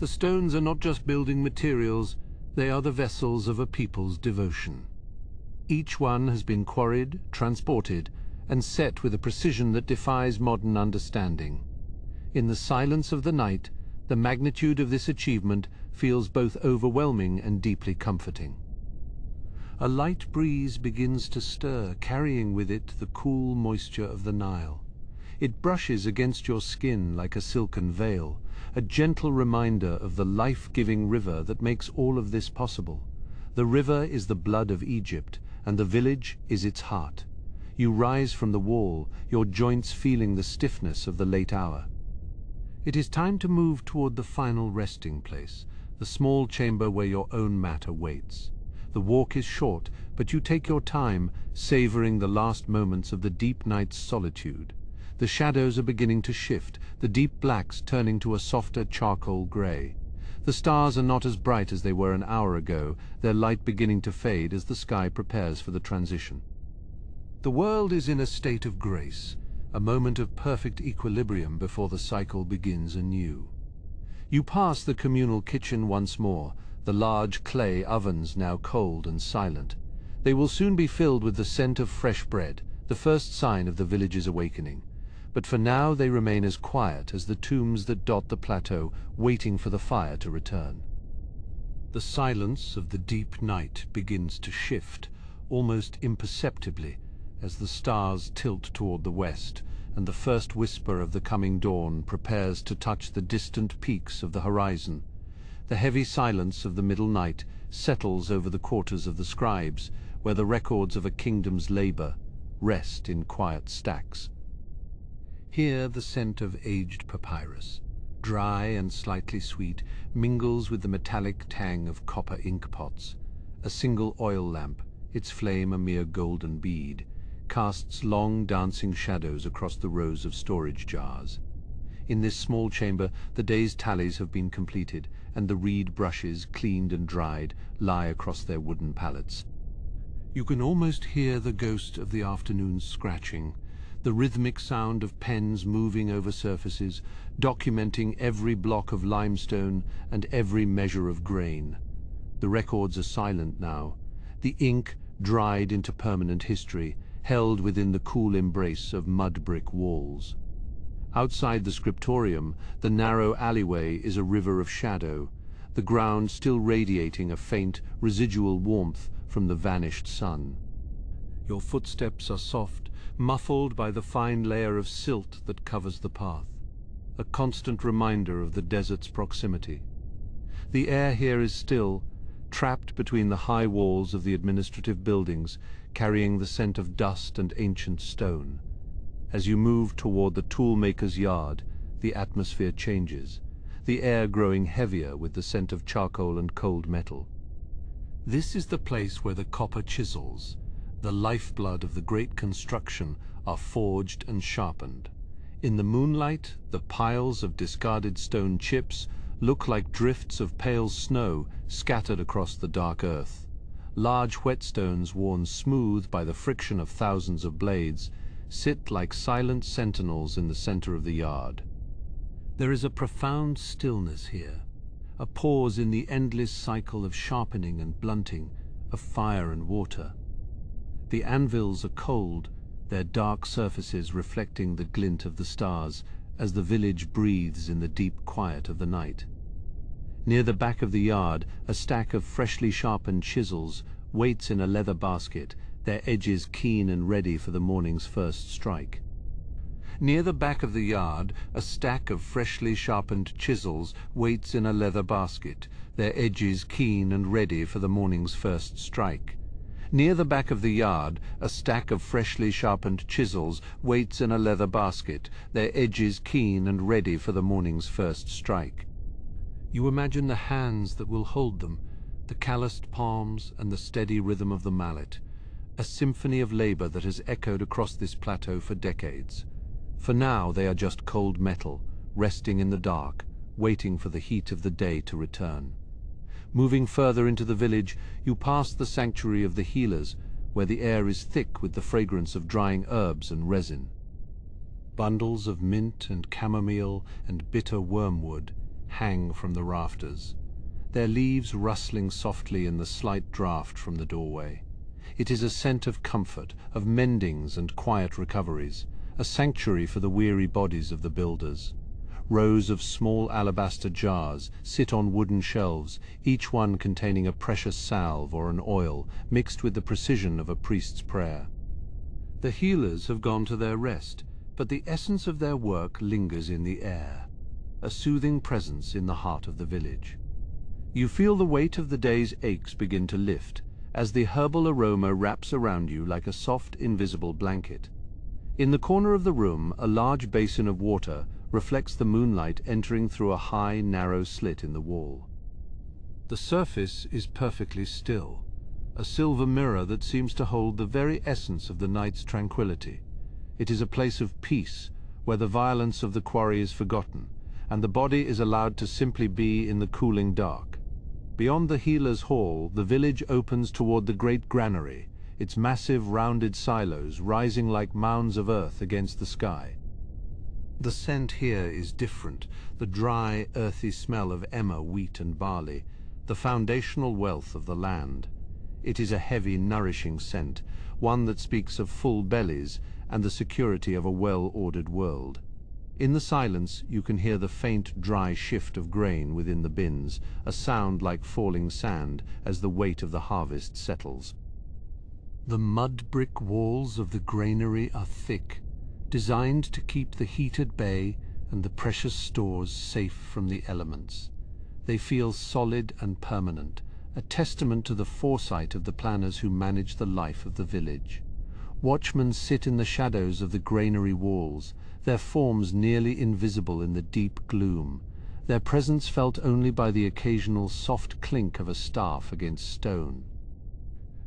The stones are not just building materials, they are the vessels of a people's devotion. Each one has been quarried, transported, and set with a precision that defies modern understanding. In the silence of the night, the magnitude of this achievement feels both overwhelming and deeply comforting. A light breeze begins to stir, carrying with it the cool moisture of the Nile. It brushes against your skin like a silken veil, a gentle reminder of the life-giving river that makes all of this possible. The river is the blood of Egypt, and the village is its heart. You rise from the wall, your joints feeling the stiffness of the late hour. It is time to move toward the final resting place, the small chamber where your own mat awaits. The walk is short, but you take your time, savoring the last moments of the deep night's solitude. The shadows are beginning to shift, the deep blacks turning to a softer charcoal gray. The stars are not as bright as they were an hour ago, their light beginning to fade as the sky prepares for the transition. The world is in a state of grace, a moment of perfect equilibrium before the cycle begins anew. You pass the communal kitchen once more, the large clay ovens now cold and silent. They will soon be filled with the scent of fresh bread, the first sign of the village's awakening. But for now they remain as quiet as the tombs that dot the plateau, waiting for the fire to return. The silence of the deep night begins to shift, almost imperceptibly, as the stars tilt toward the west, and the first whisper of the coming dawn prepares to touch the distant peaks of the horizon. The heavy silence of the middle night settles over the quarters of the scribes, where the records of a kingdom's labor rest in quiet stacks. Here the scent of aged papyrus, dry and slightly sweet, mingles with the metallic tang of copper ink pots. A single oil lamp, its flame a mere golden bead, casts long dancing shadows across the rows of storage jars. In this small chamber the day's tallies have been completed, and the reed brushes, cleaned and dried, lie across their wooden pallets. You can almost hear the ghost of the afternoon's scratching, the rhythmic sound of pens moving over surfaces, documenting every block of limestone and every measure of grain. The records are silent now, the ink dried into permanent history, held within the cool embrace of mud-brick walls. Outside the scriptorium, the narrow alleyway is a river of shadow, the ground still radiating a faint, residual warmth from the vanished sun. Your footsteps are soft, muffled by the fine layer of silt that covers the path, a constant reminder of the desert's proximity. The air here is still, trapped between the high walls of the administrative buildings, carrying the scent of dust and ancient stone. As you move toward the toolmaker's yard, the atmosphere changes, the air growing heavier with the scent of charcoal and cold metal. This is the place where the copper chisels, the lifeblood of the great construction, are forged and sharpened. In the moonlight, the piles of discarded stone chips look like drifts of pale snow scattered across the dark earth. large whetstones worn smooth by the friction of thousands of blades, sit like silent sentinels in the center of the yard. There is a profound stillness here, a pause in the endless cycle of sharpening and blunting, of fire and water. The anvils are cold, their dark surfaces reflecting the glint of the stars as the village breathes in the deep quiet of the night. Near the back of the yard, a stack of freshly sharpened chisels waits in a leather basket, their edges keen and ready for the morning's first strike. Near the back of the yard, a stack of freshly sharpened chisels waits in a leather basket, their edges keen and ready for the morning's first strike. Near the back of the yard, a stack of freshly sharpened chisels waits in a leather basket, their edges keen and ready for the morning's first strike. You imagine the hands that will hold them, the calloused palms and the steady rhythm of the mallet, a symphony of labor that has echoed across this plateau for decades. For now they are just cold metal, resting in the dark, waiting for the heat of the day to return. Moving further into the village, you pass the sanctuary of the healers, where the air is thick with the fragrance of drying herbs and resin. Bundles of mint and chamomile and bitter wormwood hang from the rafters, their leaves rustling softly in the slight draught from the doorway. It is a scent of comfort, of mendings and quiet recoveries, a sanctuary for the weary bodies of the builders. Rows of small alabaster jars sit on wooden shelves, each one containing a precious salve or an oil mixed with the precision of a priest's prayer. The healers have gone to their rest, but the essence of their work lingers in the air, a soothing presence in the heart of the village. You feel the weight of the day's aches begin to lift, as the herbal aroma wraps around you like a soft, invisible blanket. In the corner of the room, a large basin of water reflects the moonlight entering through a high, narrow slit in the wall. The surface is perfectly still, a silver mirror that seems to hold the very essence of the night's tranquility. It is a place of peace, where the violence of the quarry is forgotten, and the body is allowed to simply be in the cooling dark. Beyond the healer's hall, the village opens toward the great granary, its massive rounded silos rising like mounds of earth against the sky. The scent here is different, the dry, earthy smell of emmer, wheat and barley, the foundational wealth of the land. It is a heavy, nourishing scent, one that speaks of full bellies and the security of a well-ordered world. In the silence, you can hear the faint, dry shift of grain within the bins, a sound like falling sand as the weight of the harvest settles. The mud-brick walls of the granary are thick, designed to keep the heat at bay and the precious stores safe from the elements. They feel solid and permanent, a testament to the foresight of the planners who manage the life of the village. Watchmen sit in the shadows of the granary walls, their forms nearly invisible in the deep gloom, their presence felt only by the occasional soft clink of a staff against stone.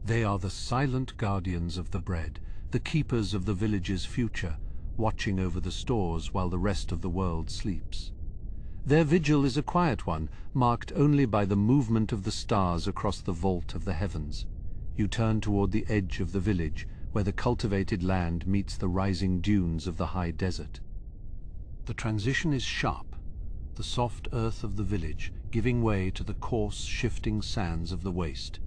They are the silent guardians of the bread, the keepers of the village's future, watching over the stores while the rest of the world sleeps. Their vigil is a quiet one, marked only by the movement of the stars across the vault of the heavens. You turn toward the edge of the village, where the cultivated land meets the rising dunes of the high desert. The transition is sharp, the soft earth of the village giving way to the coarse, shifting sands of the waste.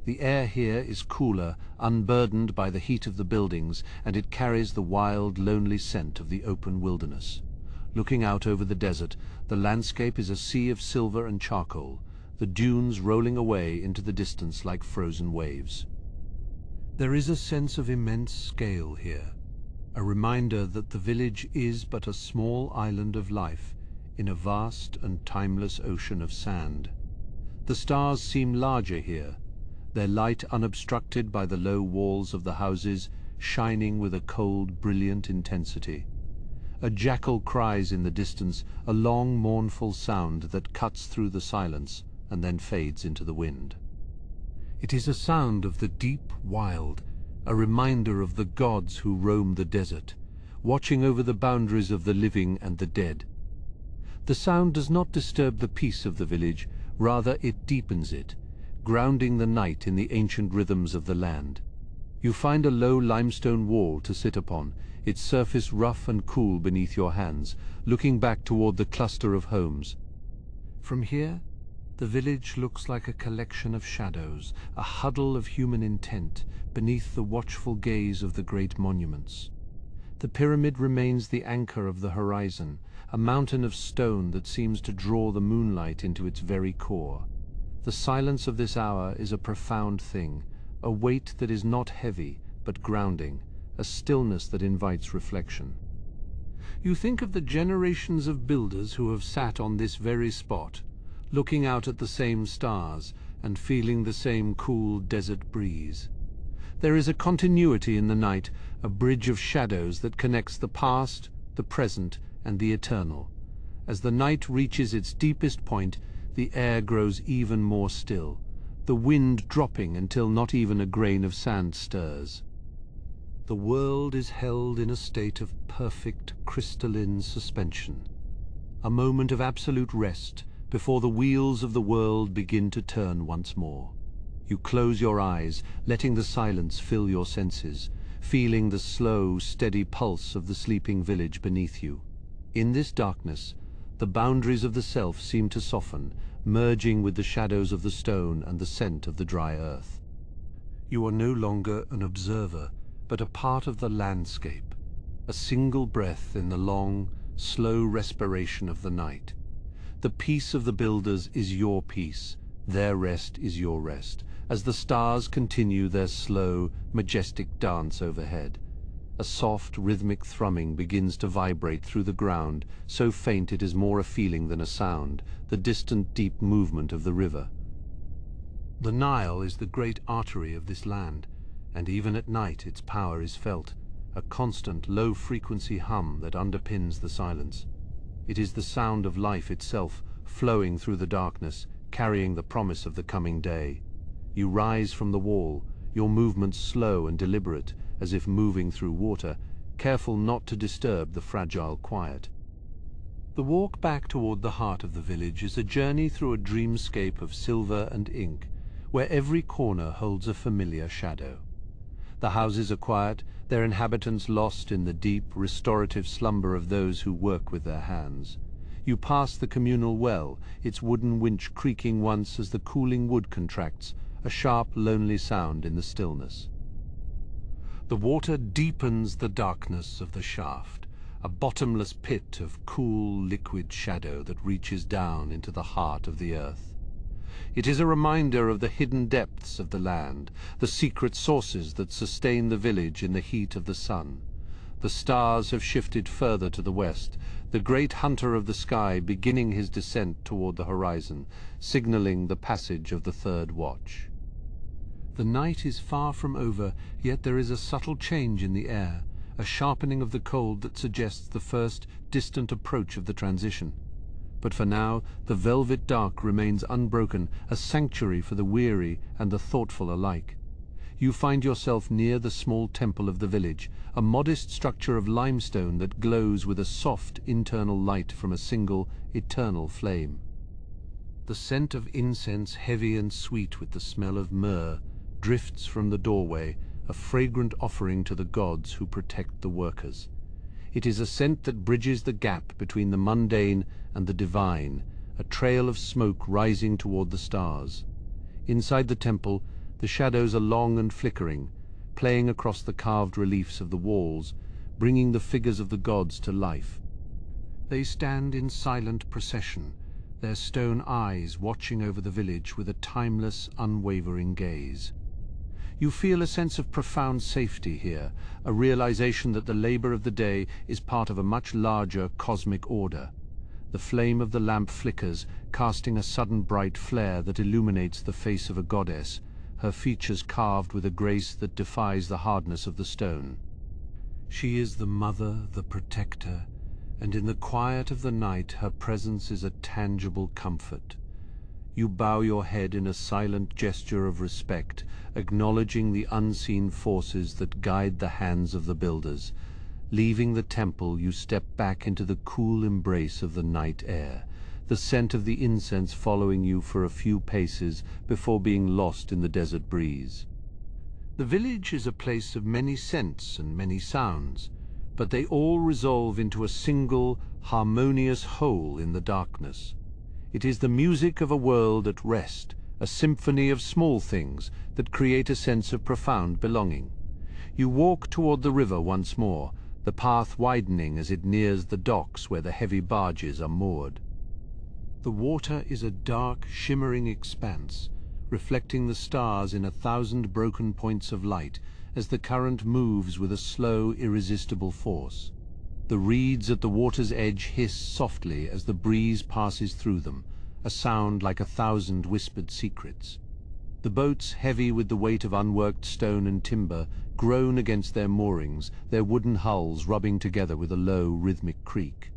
The air here is cooler, unburdened by the heat of the buildings, and it carries the wild, lonely scent of the open wilderness. Looking out over the desert, the landscape is a sea of silver and charcoal, the dunes rolling away into the distance like frozen waves. There is a sense of immense scale here, a reminder that the village is but a small island of life in a vast and timeless ocean of sand. The stars seem larger here, their light unobstructed by the low walls of the houses, shining with a cold, brilliant intensity. A jackal cries in the distance, a long, mournful sound that cuts through the silence and then fades into the wind. It is a sound of the deep wild, a reminder of the gods who roam the desert, watching over the boundaries of the living and the dead. The sound does not disturb the peace of the village, rather it deepens it, grounding the night in the ancient rhythms of the land. You find a low limestone wall to sit upon, its surface rough and cool beneath your hands, looking back toward the cluster of homes. From here, the village looks like a collection of shadows, a huddle of human intent beneath the watchful gaze of the great monuments. The pyramid remains the anchor of the horizon, a mountain of stone that seems to draw the moonlight into its very core. The silence of this hour is a profound thing, a weight that is not heavy, but grounding, a stillness that invites reflection. You think of the generations of builders who have sat on this very spot, looking out at the same stars and feeling the same cool desert breeze. There is a continuity in the night, a bridge of shadows that connects the past, the present, and the eternal. As the night reaches its deepest point, the air grows even more still, the wind dropping until not even a grain of sand stirs. The world is held in a state of perfect crystalline suspension, a moment of absolute rest before the wheels of the world begin to turn once more. You close your eyes, letting the silence fill your senses, feeling the slow, steady pulse of the sleeping village beneath you. In this darkness, the boundaries of the self seem to soften, merging with the shadows of the stone and the scent of the dry earth. You are no longer an observer, but a part of the landscape, a single breath in the long, slow respiration of the night. The peace of the builders is your peace, their rest is your rest, as the stars continue their slow, majestic dance overhead. A soft, rhythmic thrumming begins to vibrate through the ground, so faint it is more a feeling than a sound, the distant deep movement of the river. The Nile is the great artery of this land, and even at night its power is felt, a constant low-frequency hum that underpins the silence. It is the sound of life itself, flowing through the darkness, carrying the promise of the coming day. You rise from the wall, your movements slow and deliberate, as if moving through water, careful not to disturb the fragile quiet. The walk back toward the heart of the village is a journey through a dreamscape of silver and ink, where every corner holds a familiar shadow. The houses are quiet, their inhabitants lost in the deep, restorative slumber of those who work with their hands. You pass the communal well, its wooden winch creaking once as the cooling wood contracts, a sharp, lonely sound in the stillness. The water deepens the darkness of the shaft, a bottomless pit of cool, liquid shadow that reaches down into the heart of the earth. It is a reminder of the hidden depths of the land, the secret sources that sustain the village in the heat of the sun. The stars have shifted further to the west, the great hunter of the sky beginning his descent toward the horizon, signaling the passage of the third watch. The night is far from over, yet there is a subtle change in the air, a sharpening of the cold that suggests the first distant approach of the transition. But for now, the velvet dark remains unbroken, a sanctuary for the weary and the thoughtful alike. You find yourself near the small temple of the village, a modest structure of limestone that glows with a soft internal light from a single, eternal flame. The scent of incense, heavy and sweet with the smell of myrrh, drifts from the doorway, a fragrant offering to the gods who protect the workers. It is a scent that bridges the gap between the mundane and the divine, a trail of smoke rising toward the stars. Inside the temple, the shadows are long and flickering, playing across the carved reliefs of the walls, bringing the figures of the gods to life. They stand in silent procession, their stone eyes watching over the village with a timeless, unwavering gaze. You feel a sense of profound safety here, a realization that the labor of the day is part of a much larger cosmic order. The flame of the lamp flickers, casting a sudden bright flare that illuminates the face of a goddess, her features carved with a grace that defies the hardness of the stone. She is the mother, the protector, and in the quiet of the night her presence is a tangible comfort. You bow your head in a silent gesture of respect, acknowledging the unseen forces that guide the hands of the builders. Leaving the temple, you step back into the cool embrace of the night air, the scent of the incense following you for a few paces before being lost in the desert breeze. The village is a place of many scents and many sounds, but they all resolve into a single, harmonious whole in the darkness. It is the music of a world at rest, a symphony of small things that create a sense of profound belonging. You walk toward the river once more, the path widening as it nears the docks where the heavy barges are moored. The water is a dark, shimmering expanse, reflecting the stars in 1,000 broken points of light as the current moves with a slow, irresistible force. The reeds at the water's edge hiss softly as the breeze passes through them, a sound like 1,000 whispered secrets. The boats, heavy with the weight of unworked stone and timber, groan against their moorings, their wooden hulls rubbing together with a low, rhythmic creak.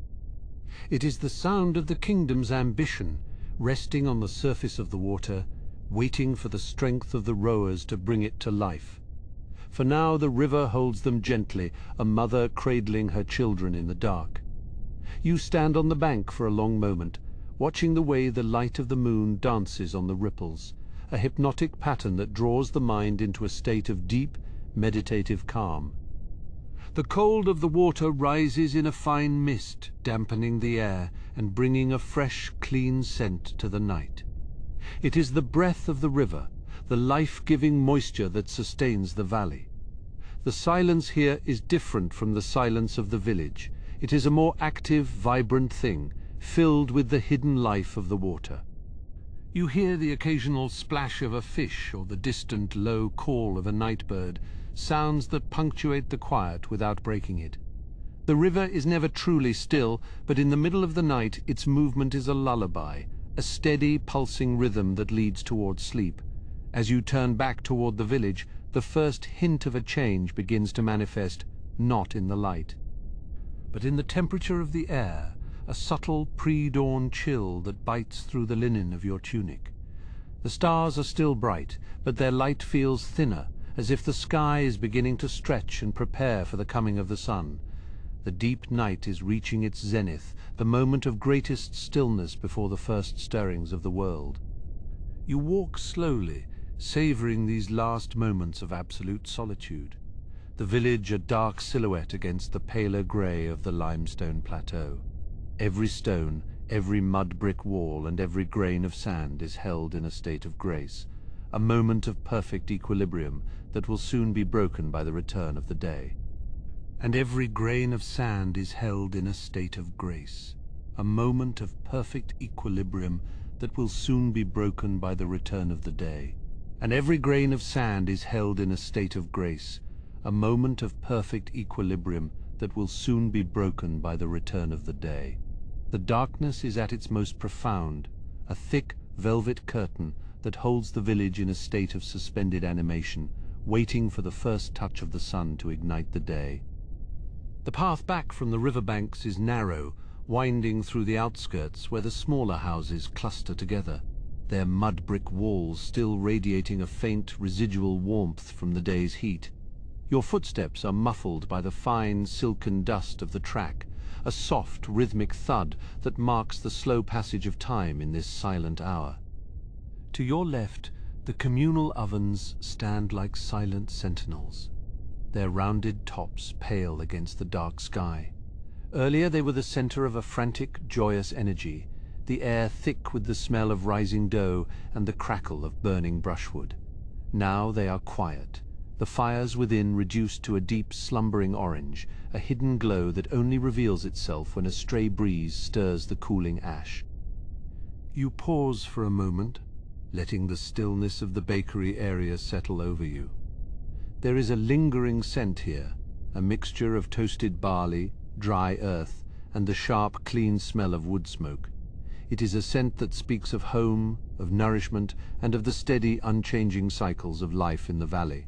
It is the sound of the kingdom's ambition, resting on the surface of the water, waiting for the strength of the rowers to bring it to life. For now the river holds them gently, a mother cradling her children in the dark. You stand on the bank for a long moment, watching the way the light of the moon dances on the ripples, a hypnotic pattern that draws the mind into a state of deep, meditative calm. The cold of the water rises in a fine mist, dampening the air and bringing a fresh, clean scent to the night. It is the breath of the river, the life-giving moisture that sustains the valley. The silence here is different from the silence of the village. It is a more active, vibrant thing, filled with the hidden life of the water. You hear the occasional splash of a fish or the distant, low call of a night bird, sounds that punctuate the quiet without breaking it. The river is never truly still, but in the middle of the night its movement is a lullaby, a steady, pulsing rhythm that leads toward sleep. As you turn back toward the village, the first hint of a change begins to manifest, not in the light, but in the temperature of the air, a subtle pre-dawn chill that bites through the linen of your tunic. The stars are still bright, but their light feels thinner, as if the sky is beginning to stretch and prepare for the coming of the sun. The deep night is reaching its zenith, the moment of greatest stillness before the first stirrings of the world. You walk slowly, savoring these last moments of absolute solitude. The village a dark silhouette against the paler grey of the limestone plateau. Every stone, every mud brick wall, and every grain of sand is held in a state of grace, a moment of perfect equilibrium that will soon be broken by the return of the day. And every grain of sand is held in a state of grace, a moment of perfect equilibrium that will soon be broken by the return of the day. And every grain of sand is held in a state of grace, a moment of perfect equilibrium that will soon be broken by the return of the day. The darkness is at its most profound, a thick velvet curtain that holds the village in a state of suspended animation, waiting for the first touch of the sun to ignite the day. The path back from the riverbanks is narrow, winding through the outskirts where the smaller houses cluster together, their mud brick walls still radiating a faint, residual warmth from the day's heat. Your footsteps are muffled by the fine, silken dust of the track, a soft, rhythmic thud that marks the slow passage of time in this silent hour. To your left, the communal ovens stand like silent sentinels, their rounded tops pale against the dark sky. Earlier they were the center of a frantic, joyous energy, the air thick with the smell of rising dough and the crackle of burning brushwood. Now they are quiet, the fires within reduced to a deep, slumbering orange, a hidden glow that only reveals itself when a stray breeze stirs the cooling ash. You pause for a moment, letting the stillness of the bakery area settle over you. There is a lingering scent here, a mixture of toasted barley, dry earth, and the sharp, clean smell of wood smoke. It is a scent that speaks of home, of nourishment, and of the steady, unchanging cycles of life in the valley.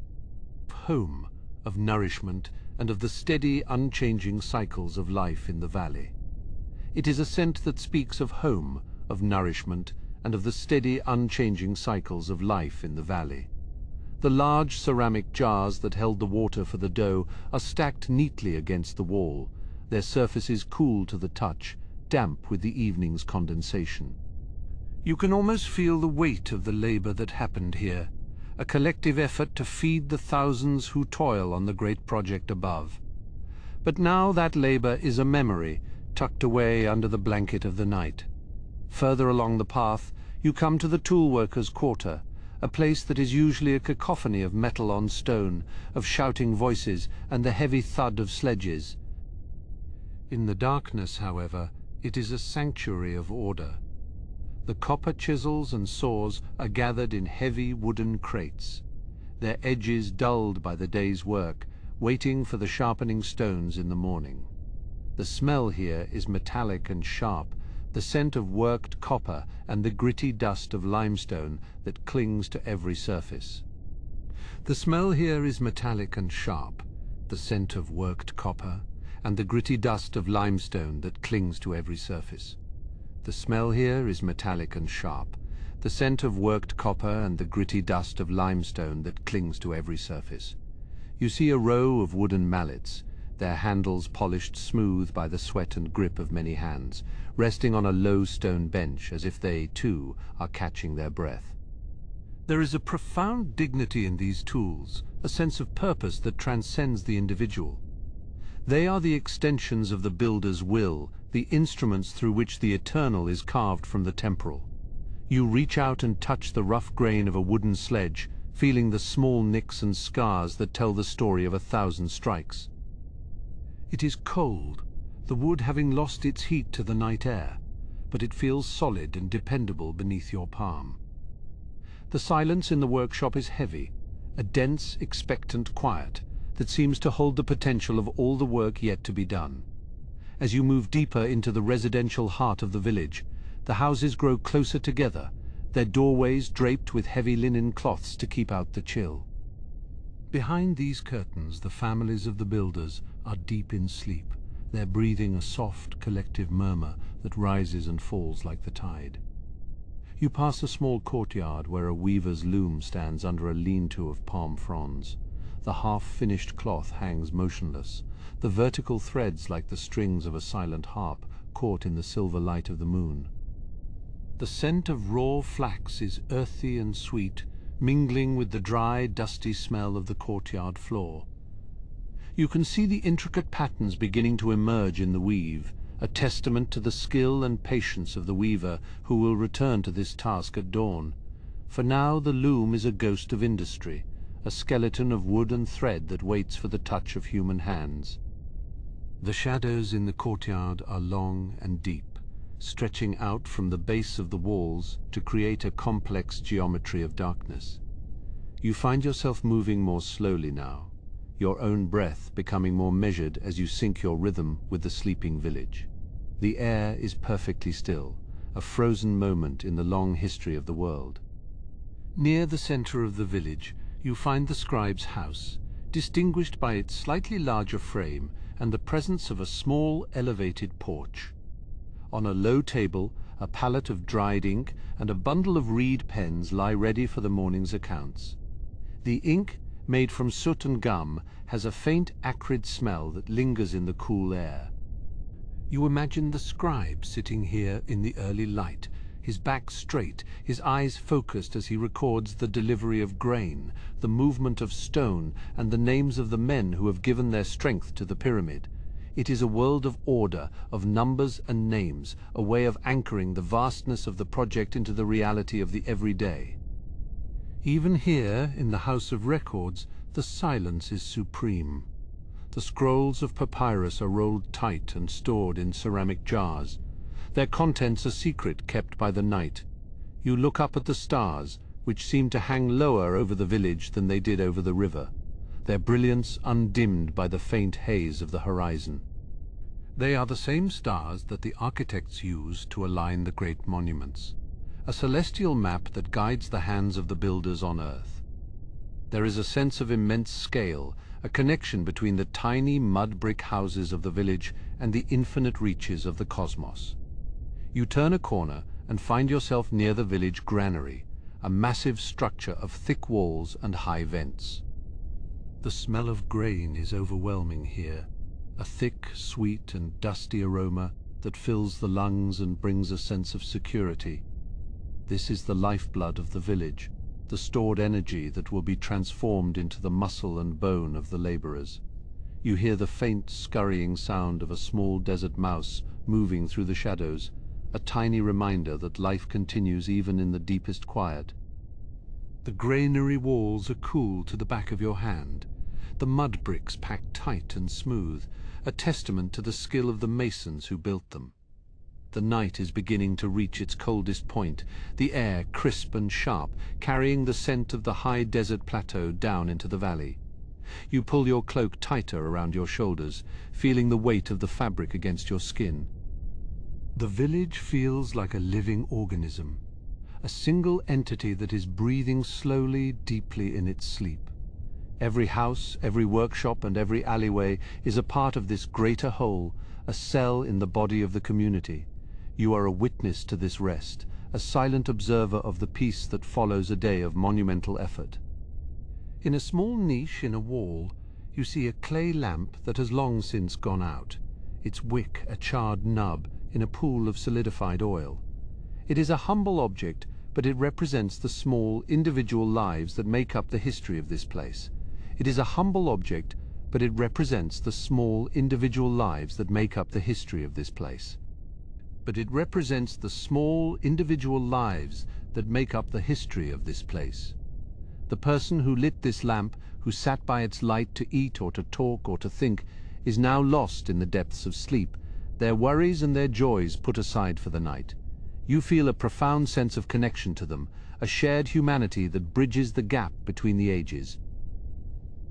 Home, of nourishment, and of the steady, unchanging cycles of life in the valley. It is a scent that speaks of home, of nourishment, and of the steady, unchanging cycles of life in the valley. The large ceramic jars that held the water for the dough are stacked neatly against the wall, their surfaces cool to the touch, damp with the evening's condensation. You can almost feel the weight of the labor that happened here, a collective effort to feed the thousands who toil on the great project above. But now that labor is a memory, tucked away under the blanket of the night. Further along the path, you come to the toolworkers' quarter, a place that is usually a cacophony of metal on stone, of shouting voices and the heavy thud of sledges. In the darkness, however, it is a sanctuary of order. The copper chisels and saws are gathered in heavy wooden crates, their edges dulled by the day's work, waiting for the sharpening stones in the morning. The smell here is metallic and sharp, the scent of worked copper and the gritty dust of limestone that clings to every surface. The smell here is metallic and sharp, the scent of worked copper and the gritty dust of limestone that clings to every surface. The smell here is metallic and sharp, the scent of worked copper and the gritty dust of limestone that clings to every surface. You see a row of wooden mallets, their handles polished smooth by the sweat and grip of many hands, resting on a low stone bench as if they, too, are catching their breath. There is a profound dignity in these tools, a sense of purpose that transcends the individual. They are the extensions of the builder's will, the instruments through which the eternal is carved from the temporal. You reach out and touch the rough grain of a wooden sledge, feeling the small nicks and scars that tell the story of 1,000 strikes. It is cold, the wood having lost its heat to the night air, but it feels solid and dependable beneath your palm. The silence in the workshop is heavy, a dense, expectant quiet that seems to hold the potential of all the work yet to be done. As you move deeper into the residential heart of the village, the houses grow closer together, their doorways draped with heavy linen cloths to keep out the chill. Behind these curtains, the families of the builders are deep in sleep, their breathing a soft, collective murmur that rises and falls like the tide. You pass a small courtyard where a weaver's loom stands under a lean-to of palm fronds. The half-finished cloth hangs motionless, the vertical threads like the strings of a silent harp caught in the silver light of the moon. The scent of raw flax is earthy and sweet, mingling with the dry, dusty smell of the courtyard floor. You can see the intricate patterns beginning to emerge in the weave, a testament to the skill and patience of the weaver who will return to this task at dawn. For now the loom is a ghost of industry, a skeleton of wood and thread that waits for the touch of human hands. The shadows in the courtyard are long and deep, stretching out from the base of the walls to create a complex geometry of darkness. You find yourself moving more slowly now, your own breath becoming more measured as you sync your rhythm with the sleeping village. The air is perfectly still, a frozen moment in the long history of the world. Near the center of the village, you find the scribe's house, distinguished by its slightly larger frame and the presence of a small elevated porch. On a low table, a pallet of dried ink and a bundle of reed pens lie ready for the morning's accounts. The ink, made from soot and gum, has a faint acrid smell that lingers in the cool air. You imagine the scribe sitting here in the early light, his back straight, his eyes focused as he records the delivery of grain, the movement of stone, and the names of the men who have given their strength to the pyramid. It is a world of order, of numbers and names, a way of anchoring the vastness of the project into the reality of the everyday. Even here, in the House of Records, the silence is supreme. The scrolls of papyrus are rolled tight and stored in ceramic jars. Their contents a secret kept by the night. You look up at the stars, which seem to hang lower over the village than they did over the river, their brilliance undimmed by the faint haze of the horizon. They are the same stars that the architects used to align the great monuments, a celestial map that guides the hands of the builders on earth. There is a sense of immense scale, a connection between the tiny mud-brick houses of the village and the infinite reaches of the cosmos. You turn a corner and find yourself near the village granary, a massive structure of thick walls and high vents. The smell of grain is overwhelming here, a thick, sweet and dusty aroma that fills the lungs and brings a sense of security. This is the lifeblood of the village, the stored energy that will be transformed into the muscle and bone of the laborers. You hear the faint, scurrying sound of a small desert mouse moving through the shadows, a tiny reminder that life continues even in the deepest quiet. The granary walls are cool to the back of your hand, the mud bricks packed tight and smooth, a testament to the skill of the masons who built them. The night is beginning to reach its coldest point, the air crisp and sharp, carrying the scent of the high desert plateau down into the valley. You pull your cloak tighter around your shoulders, feeling the weight of the fabric against your skin. The village feels like a living organism, a single entity that is breathing slowly, deeply in its sleep. Every house, every workshop, and every alleyway is a part of this greater whole, a cell in the body of the community. You are a witness to this rest, a silent observer of the peace that follows a day of monumental effort. In a small niche in a wall, you see a clay lamp that has long since gone out, its wick a charred nub in a pool of solidified oil. It is a humble object, but it represents the small, individual lives that make up the history of this place. It is a humble object, but it represents the small, individual lives that make up the history of this place. But it represents the small, individual lives that make up the history of this place. The person who lit this lamp, who sat by its light to eat or to talk or to think, is now lost in the depths of sleep, their worries and their joys put aside for the night. You feel a profound sense of connection to them, a shared humanity that bridges the gap between the ages.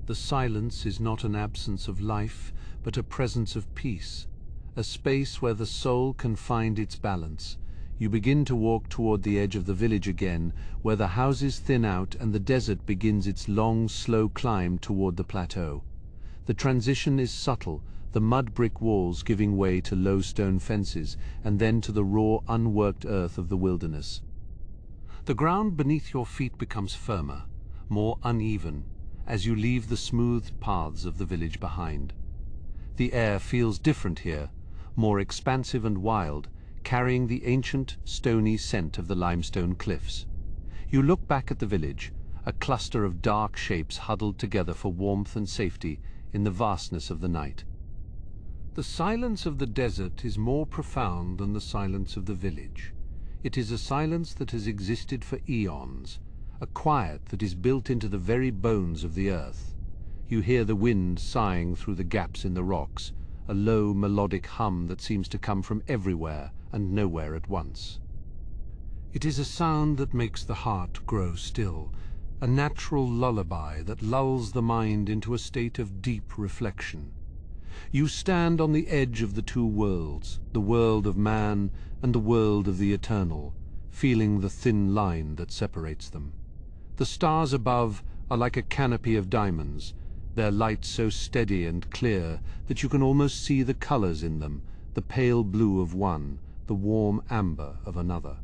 The silence is not an absence of life, but a presence of peace, a space where the soul can find its balance. You begin to walk toward the edge of the village again, where the houses thin out and the desert begins its long, slow climb toward the plateau. The transition is subtle, the mud brick walls giving way to low stone fences, and then to the raw, unworked earth of the wilderness. The ground beneath your feet becomes firmer, more uneven, as you leave the smooth paths of the village behind. The air feels different here, more expansive and wild, carrying the ancient, stony scent of the limestone cliffs. You look back at the village, a cluster of dark shapes huddled together for warmth and safety in the vastness of the night. The silence of the desert is more profound than the silence of the village. It is a silence that has existed for eons, a quiet that is built into the very bones of the earth. You hear the wind sighing through the gaps in the rocks, a low melodic hum that seems to come from everywhere and nowhere at once. It is a sound that makes the heart grow still, a natural lullaby that lulls the mind into a state of deep reflection. You stand on the edge of the two worlds, the world of man and the world of the eternal, feeling the thin line that separates them. The stars above are like a canopy of diamonds, their light so steady and clear that you can almost see the colors in them, the pale blue of one, the warm amber of another.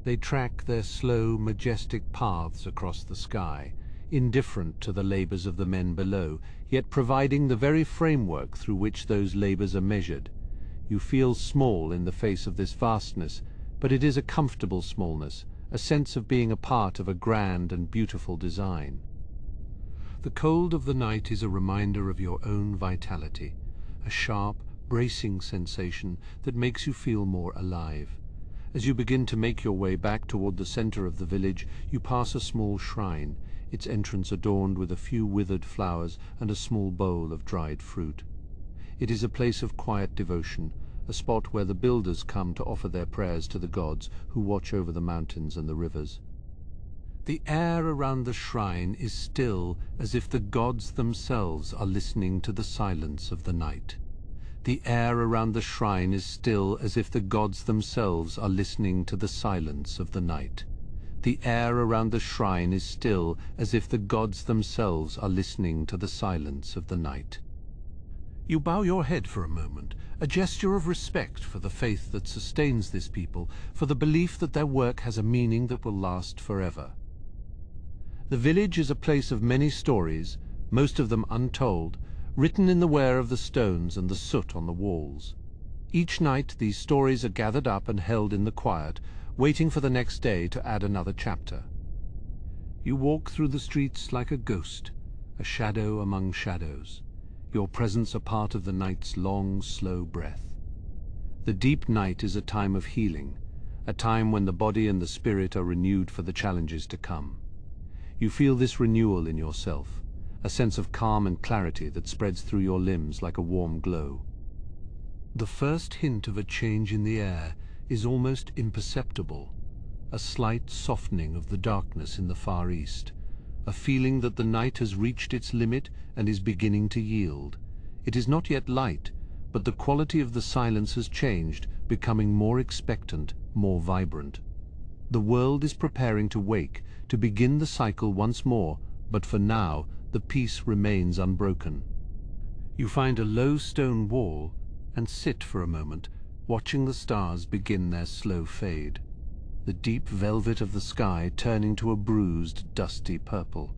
They track their slow, majestic paths across the sky, indifferent to the labors of the men below, yet providing the very framework through which those labors are measured. You feel small in the face of this vastness, but it is a comfortable smallness, a sense of being a part of a grand and beautiful design. The cold of the night is a reminder of your own vitality, a sharp, bracing sensation that makes you feel more alive. As you begin to make your way back toward the center of the village, you pass a small shrine, its entrance adorned with a few withered flowers and a small bowl of dried fruit. It is a place of quiet devotion, a spot where the builders come to offer their prayers to the gods who watch over the mountains and the rivers. The air around the shrine is still as if the gods themselves are listening to the silence of the night. The air around the shrine is still as if the gods themselves are listening to the silence of the night. The air around the shrine is still as if the gods themselves are listening to the silence of the night. You bow your head for a moment, a gesture of respect for the faith that sustains this people, for the belief that their work has a meaning that will last forever. The village is a place of many stories, most of them untold, written in the wear of the stones and the soot on the walls. Each night these stories are gathered up and held in the quiet, waiting for the next day to add another chapter. You walk through the streets like a ghost, a shadow among shadows, your presence a part of the night's long, slow breath. The deep night is a time of healing, a time when the body and the spirit are renewed for the challenges to come. You feel this renewal in yourself, a sense of calm and clarity that spreads through your limbs like a warm glow. The first hint of a change in the air is almost imperceptible, a slight softening of the darkness in the far east, a feeling that the night has reached its limit and is beginning to yield. It is not yet light, but the quality of the silence has changed, becoming more expectant, more vibrant. The world is preparing to wake, to begin the cycle once more, but for now, the peace remains unbroken. You find a low stone wall and sit for a moment, watching the stars begin their slow fade, the deep velvet of the sky turning to a bruised, dusty purple.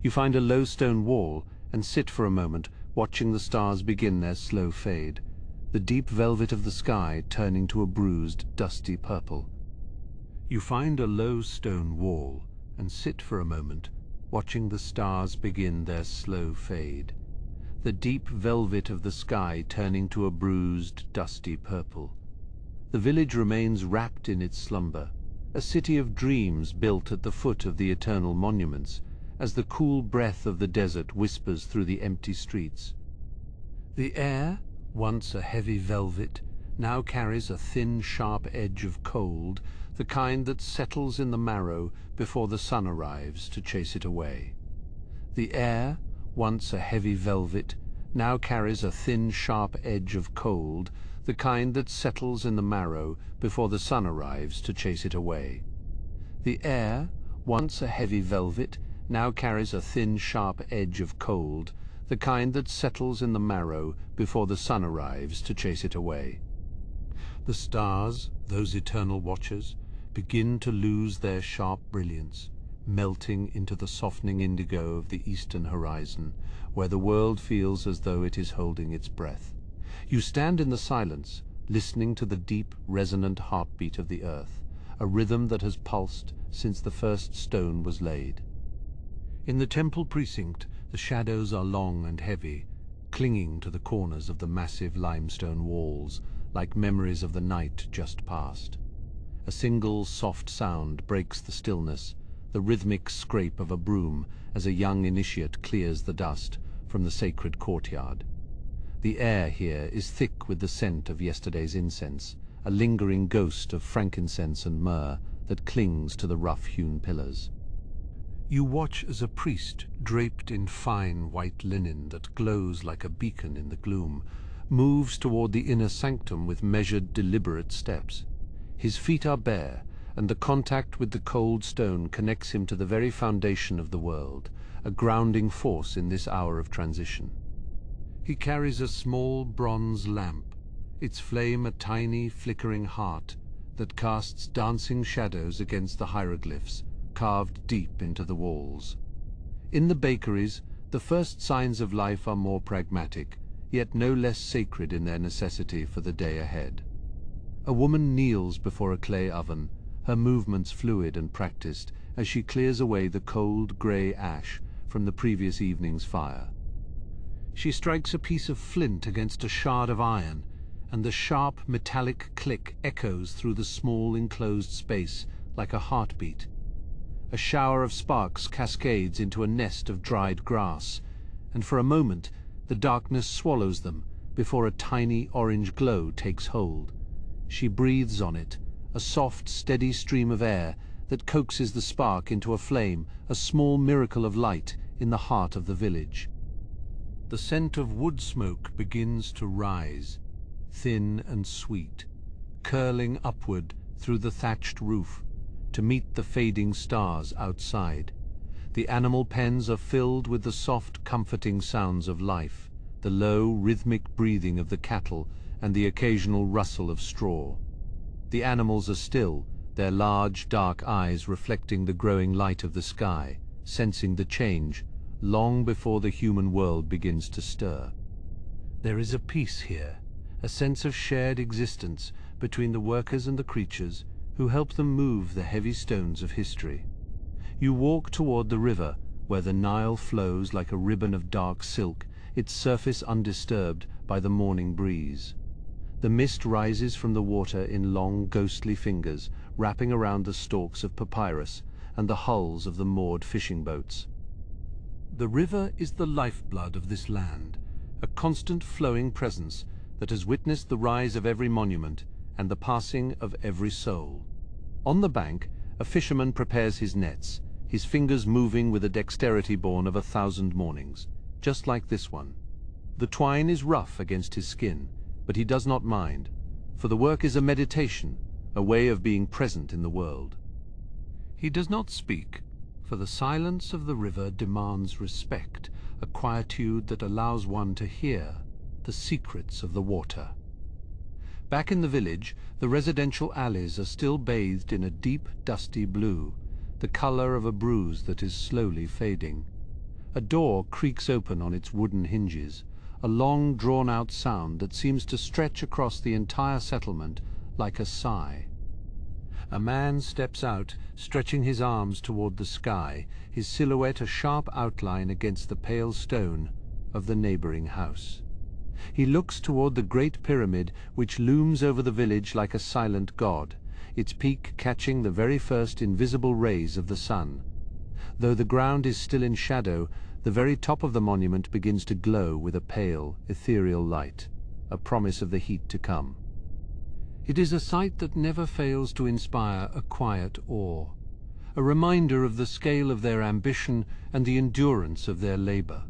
You find a low stone wall and sit for a moment, watching the stars begin their slow fade, the deep velvet of the sky turning to a bruised, dusty purple. You find a low stone wall and sit for a moment, watching the stars begin their slow fade, the deep velvet of the sky turning to a bruised, dusty purple. The village remains wrapped in its slumber, a city of dreams built at the foot of the eternal monuments, as the cool breath of the desert whispers through the empty streets. The air, once a heavy velvet, now carries a thin, sharp edge of cold, the kind that settles in the marrow before the sun arrives to chase it away. The air, once a heavy velvet, now carries a thin, sharp edge of cold, the kind that settles in the marrow before the sun arrives to chase it away. The air, once a heavy velvet, now carries a thin, sharp edge of cold, the kind that settles in the marrow before the sun arrives to chase it away. The stars, those eternal watchers, begin to lose their sharp brilliance, melting into the softening indigo of the eastern horizon, where the world feels as though it is holding its breath. You stand in the silence, listening to the deep, resonant heartbeat of the earth, a rhythm that has pulsed since the first stone was laid. In the temple precinct, the shadows are long and heavy, clinging to the corners of the massive limestone walls, like memories of the night just past. A single soft sound breaks the stillness, the rhythmic scrape of a broom as a young initiate clears the dust from the sacred courtyard. The air here is thick with the scent of yesterday's incense, a lingering ghost of frankincense and myrrh that clings to the rough-hewn pillars. You watch as a priest, draped in fine white linen that glows like a beacon in the gloom, moves toward the inner sanctum with measured, deliberate steps. His feet are bare, and the contact with the cold stone connects him to the very foundation of the world, a grounding force in this hour of transition. He carries a small bronze lamp, its flame a tiny, flickering heart that casts dancing shadows against the hieroglyphs carved deep into the walls. In the bakeries, the first signs of life are more pragmatic, yet no less sacred in their necessity for the day ahead. A woman kneels before a clay oven, her movements fluid and practiced as she clears away the cold, grey ash from the previous evening's fire. She strikes a piece of flint against a shard of iron, and the sharp, metallic click echoes through the small, enclosed space like a heartbeat. A shower of sparks cascades into a nest of dried grass, and for a moment the darkness swallows them before a tiny orange glow takes hold. She breathes on it, a soft, steady stream of air that coaxes the spark into a flame, a small miracle of light in the heart of the village. The scent of wood smoke begins to rise, thin and sweet, curling upward through the thatched roof to meet the fading stars outside. The animal pens are filled with the soft, comforting sounds of life, the low, rhythmic breathing of the cattle and the occasional rustle of straw. The animals are still, their large, dark eyes reflecting the growing light of the sky, sensing the change long before the human world begins to stir. There is a peace here, a sense of shared existence between the workers and the creatures who help them move the heavy stones of history. You walk toward the river, where the Nile flows like a ribbon of dark silk, its surface undisturbed by the morning breeze. The mist rises from the water in long, ghostly fingers, wrapping around the stalks of papyrus and the hulls of the moored fishing boats. The river is the lifeblood of this land, a constant flowing presence that has witnessed the rise of every monument and the passing of every soul. On the bank, a fisherman prepares his nets, his fingers moving with a dexterity born of 1,000 mornings, just like this one. The twine is rough against his skin, but he does not mind, for the work is a meditation, a way of being present in the world. He does not speak, for the silence of the river demands respect, a quietude that allows one to hear the secrets of the water. Back in the village, the residential alleys are still bathed in a deep, dusty blue, the color of a bruise that is slowly fading. A door creaks open on its wooden hinges, a long, drawn-out sound that seems to stretch across the entire settlement like a sigh. A man steps out, stretching his arms toward the sky, his silhouette a sharp outline against the pale stone of the neighboring house. He looks toward the great pyramid which looms over the village like a silent god, its peak catching the very first invisible rays of the sun. Though the ground is still in shadow, the very top of the monument begins to glow with a pale, ethereal light, a promise of the heat to come. It is a sight that never fails to inspire a quiet awe, a reminder of the scale of their ambition and the endurance of their labor.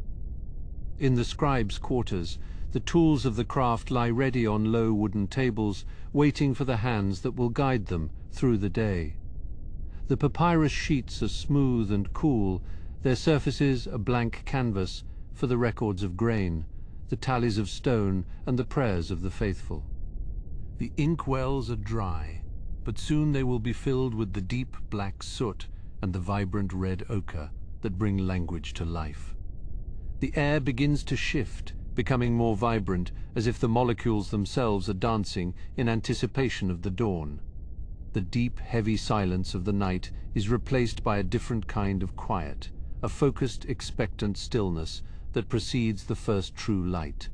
In the scribes' quarters, the tools of the craft lie ready on low wooden tables, waiting for the hands that will guide them through the day. The papyrus sheets are smooth and cool, their surfaces a blank canvas for the records of grain, the tallies of stone, and the prayers of the faithful. The ink wells are dry, but soon they will be filled with the deep black soot and the vibrant red ochre that bring language to life. The air begins to shift, becoming more vibrant, as if the molecules themselves are dancing in anticipation of the dawn. The deep, heavy silence of the night is replaced by a different kind of quiet, a focused, expectant stillness that precedes the first true light.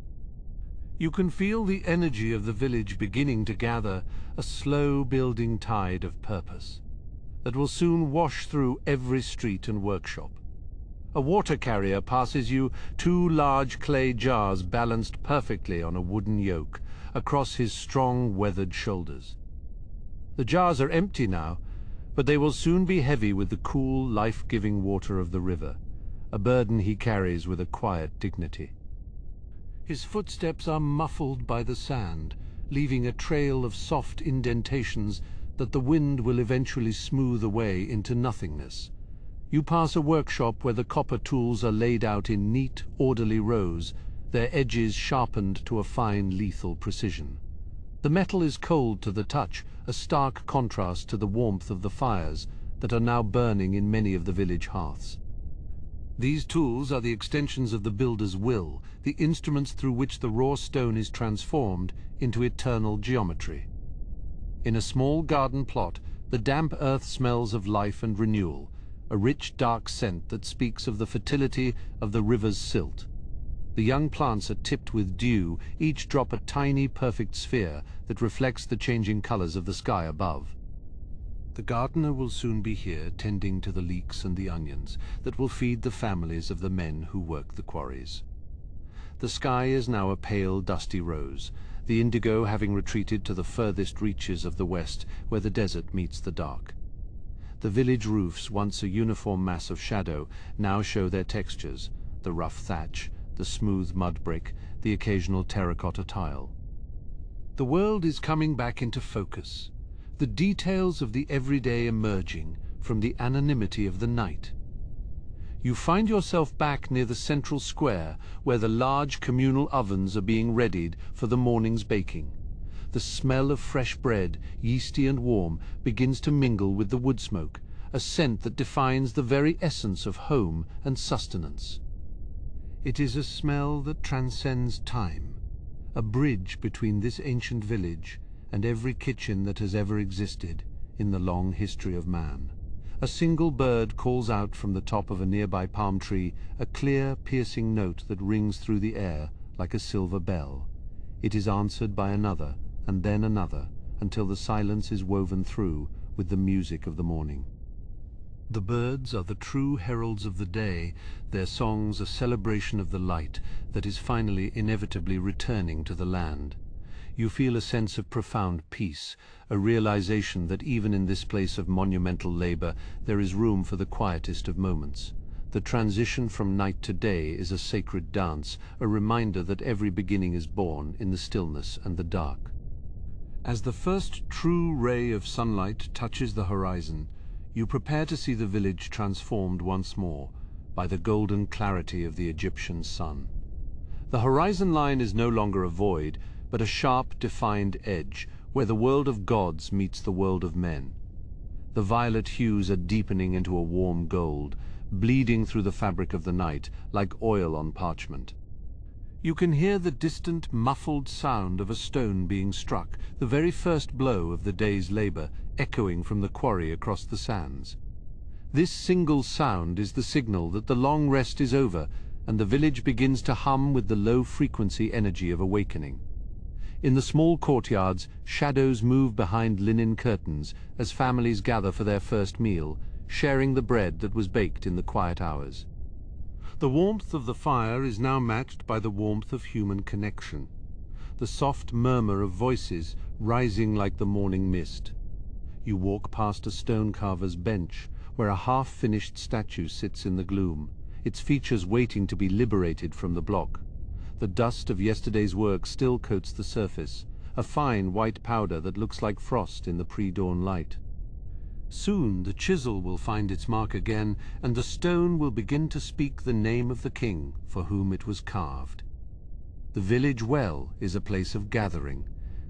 You can feel the energy of the village beginning to gather, a slow building tide of purpose that will soon wash through every street and workshop. A water carrier passes you, 2 large clay jars balanced perfectly on a wooden yoke across his strong, weathered shoulders. The jars are empty now, but they will soon be heavy with the cool, life-giving water of the river, a burden he carries with a quiet dignity. His footsteps are muffled by the sand, leaving a trail of soft indentations that the wind will eventually smooth away into nothingness. You pass a workshop where the copper tools are laid out in neat, orderly rows, their edges sharpened to a fine, lethal precision. The metal is cold to the touch, a stark contrast to the warmth of the fires that are now burning in many of the village hearths. These tools are the extensions of the builder's will, the instruments through which the raw stone is transformed into eternal geometry. In a small garden plot, the damp earth smells of life and renewal, a rich, dark scent that speaks of the fertility of the river's silt. The young plants are tipped with dew, each drop a tiny, perfect sphere that reflects the changing colors of the sky above. The gardener will soon be here, tending to the leeks and the onions that will feed the families of the men who work the quarries. The sky is now a pale, dusty rose, the indigo having retreated to the furthest reaches of the west where the desert meets the dark. The village roofs, once a uniform mass of shadow, now show their textures, the rough thatch, the smooth mud brick, the occasional terracotta tile. The world is coming back into focus, the details of the everyday emerging from the anonymity of the night. You find yourself back near the central square where the large communal ovens are being readied for the morning's baking. The smell of fresh bread, yeasty and warm, begins to mingle with the wood smoke, a scent that defines the very essence of home and sustenance. It is a smell that transcends time, a bridge between this ancient village and every kitchen that has ever existed in the long history of man. A single bird calls out from the top of a nearby palm tree, a clear, piercing note that rings through the air like a silver bell. It is answered by another, and then another, until the silence is woven through with the music of the morning. The birds are the true heralds of the day, their songs a celebration of the light that is finally inevitably returning to the land. You feel a sense of profound peace, a realization that even in this place of monumental labor there is room for the quietest of moments. The transition from night to day is a sacred dance, a reminder that every beginning is born in the stillness and the dark. As the first true ray of sunlight touches the horizon, you prepare to see the village transformed once more by the golden clarity of the Egyptian sun. The horizon line is no longer a void, but a sharp, defined edge, where the world of gods meets the world of men. The violet hues are deepening into a warm gold, bleeding through the fabric of the night like oil on parchment. You can hear the distant, muffled sound of a stone being struck, the very first blow of the day's labor, echoing from the quarry across the sands. This single sound is the signal that the long rest is over, and the village begins to hum with the low-frequency energy of awakening. In the small courtyards, shadows move behind linen curtains as families gather for their first meal, sharing the bread that was baked in the quiet hours. The warmth of the fire is now matched by the warmth of human connection, the soft murmur of voices rising like the morning mist. You walk past a stone carver's bench, where a half-finished statue sits in the gloom, its features waiting to be liberated from the block. The dust of yesterday's work still coats the surface, a fine white powder that looks like frost in the pre-dawn light. Soon the chisel will find its mark again, and the stone will begin to speak the name of the king for whom it was carved. The village well is a place of gathering,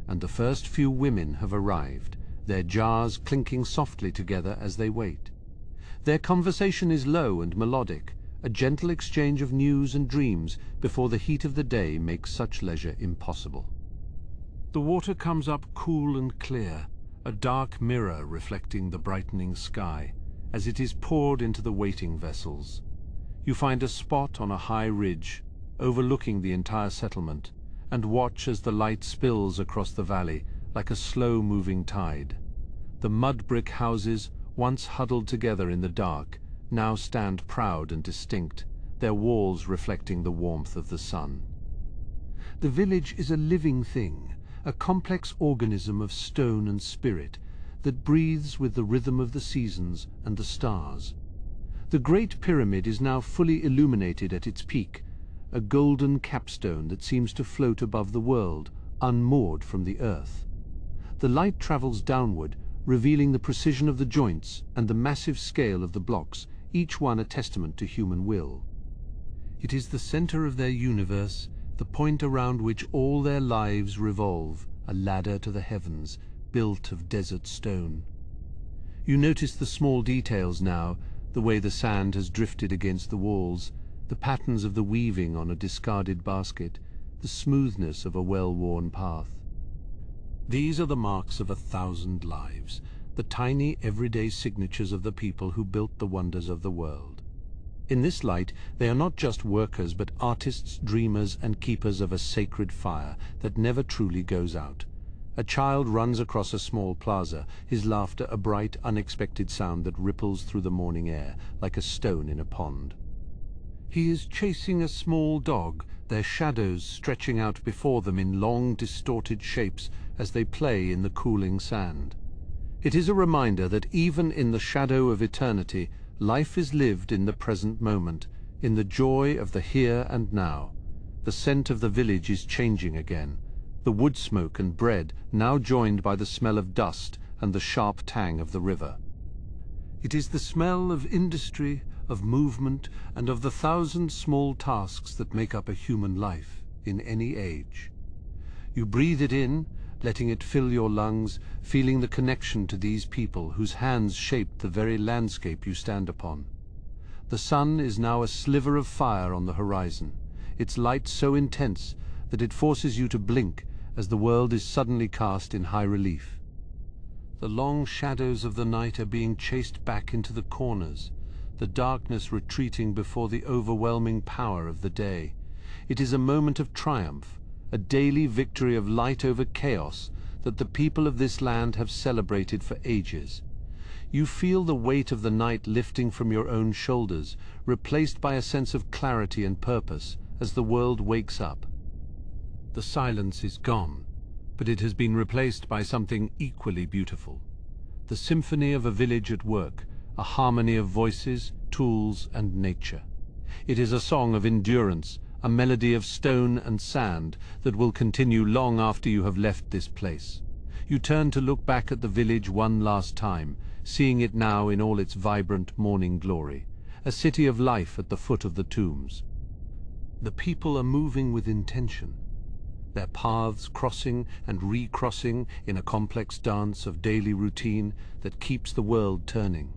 and the first few women have arrived, their jars clinking softly together as they wait. Their conversation is low and melodic, a gentle exchange of news and dreams before the heat of the day makes such leisure impossible. The water comes up cool and clear, a dark mirror reflecting the brightening sky, as it is poured into the waiting vessels. You find a spot on a high ridge, overlooking the entire settlement, and watch as the light spills across the valley like a slow-moving tide. The mud-brick houses, once huddled together in the dark, now stand proud and distinct, their walls reflecting the warmth of the sun. The village is a living thing, a complex organism of stone and spirit that breathes with the rhythm of the seasons and the stars. The Great Pyramid is now fully illuminated at its peak, a golden capstone that seems to float above the world, unmoored from the earth. The light travels downward, revealing the precision of the joints and the massive scale of the blocks, each one a testament to human will. It is the center of their universe, the point around which all their lives revolve, a ladder to the heavens, built of desert stone. You notice the small details now, the way the sand has drifted against the walls, the patterns of the weaving on a discarded basket, the smoothness of a well-worn path. These are the marks of 1,000 lives, the tiny everyday signatures of the people who built the wonders of the world. In this light, they are not just workers, but artists, dreamers, and keepers of a sacred fire that never truly goes out. A child runs across a small plaza, his laughter a bright, unexpected sound that ripples through the morning air like a stone in a pond. He is chasing a small dog, their shadows stretching out before them in long, distorted shapes as they play in the cooling sand. It is a reminder that even in the shadow of eternity, life is lived in the present moment, in the joy of the here and now. The scent of the village is changing again, the wood smoke and bread now joined by the smell of dust and the sharp tang of the river. It is the smell of industry, of movement, and of the 1,000 small tasks that make up a human life in any age. You breathe it in, letting it fill your lungs, feeling the connection to these people whose hands shaped the very landscape you stand upon. The sun is now a sliver of fire on the horizon, its light so intense that it forces you to blink as the world is suddenly cast in high relief. The long shadows of the night are being chased back into the corners, the darkness retreating before the overwhelming power of the day. It is a moment of triumph, a daily victory of light over chaos that the people of this land have celebrated for ages. You feel the weight of the night lifting from your own shoulders, replaced by a sense of clarity and purpose as the world wakes up. The silence is gone, but it has been replaced by something equally beautiful. The symphony of a village at work, a harmony of voices, tools, and nature. It is a song of endurance, a melody of stone and sand that will continue long after you have left this place. You turn to look back at the village one last time, seeing it now in all its vibrant morning glory, a city of life at the foot of the tombs. The people are moving with intention, their paths crossing and recrossing in a complex dance of daily routine that keeps the world turning.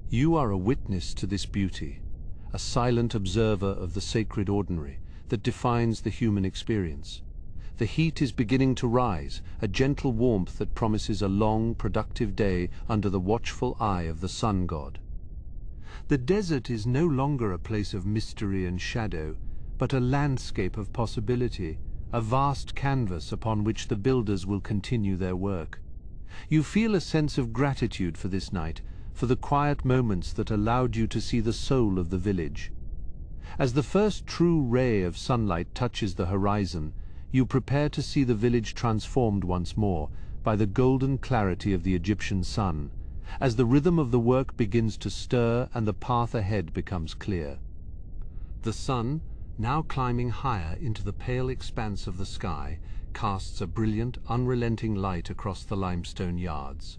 You are a witness to this beauty, a silent observer of the sacred ordinary that defines the human experience. The heat is beginning to rise, a gentle warmth that promises a long, productive day under the watchful eye of the sun god. The desert is no longer a place of mystery and shadow, but a landscape of possibility, a vast canvas upon which the builders will continue their work. You feel a sense of gratitude for this night, for the quiet moments that allowed you to see the soul of the village. As the first true ray of sunlight touches the horizon, you prepare to see the village transformed once more by the golden clarity of the Egyptian sun, as the rhythm of the work begins to stir and the path ahead becomes clear. The sun, now climbing higher into the pale expanse of the sky, casts a brilliant, unrelenting light across the limestone yards.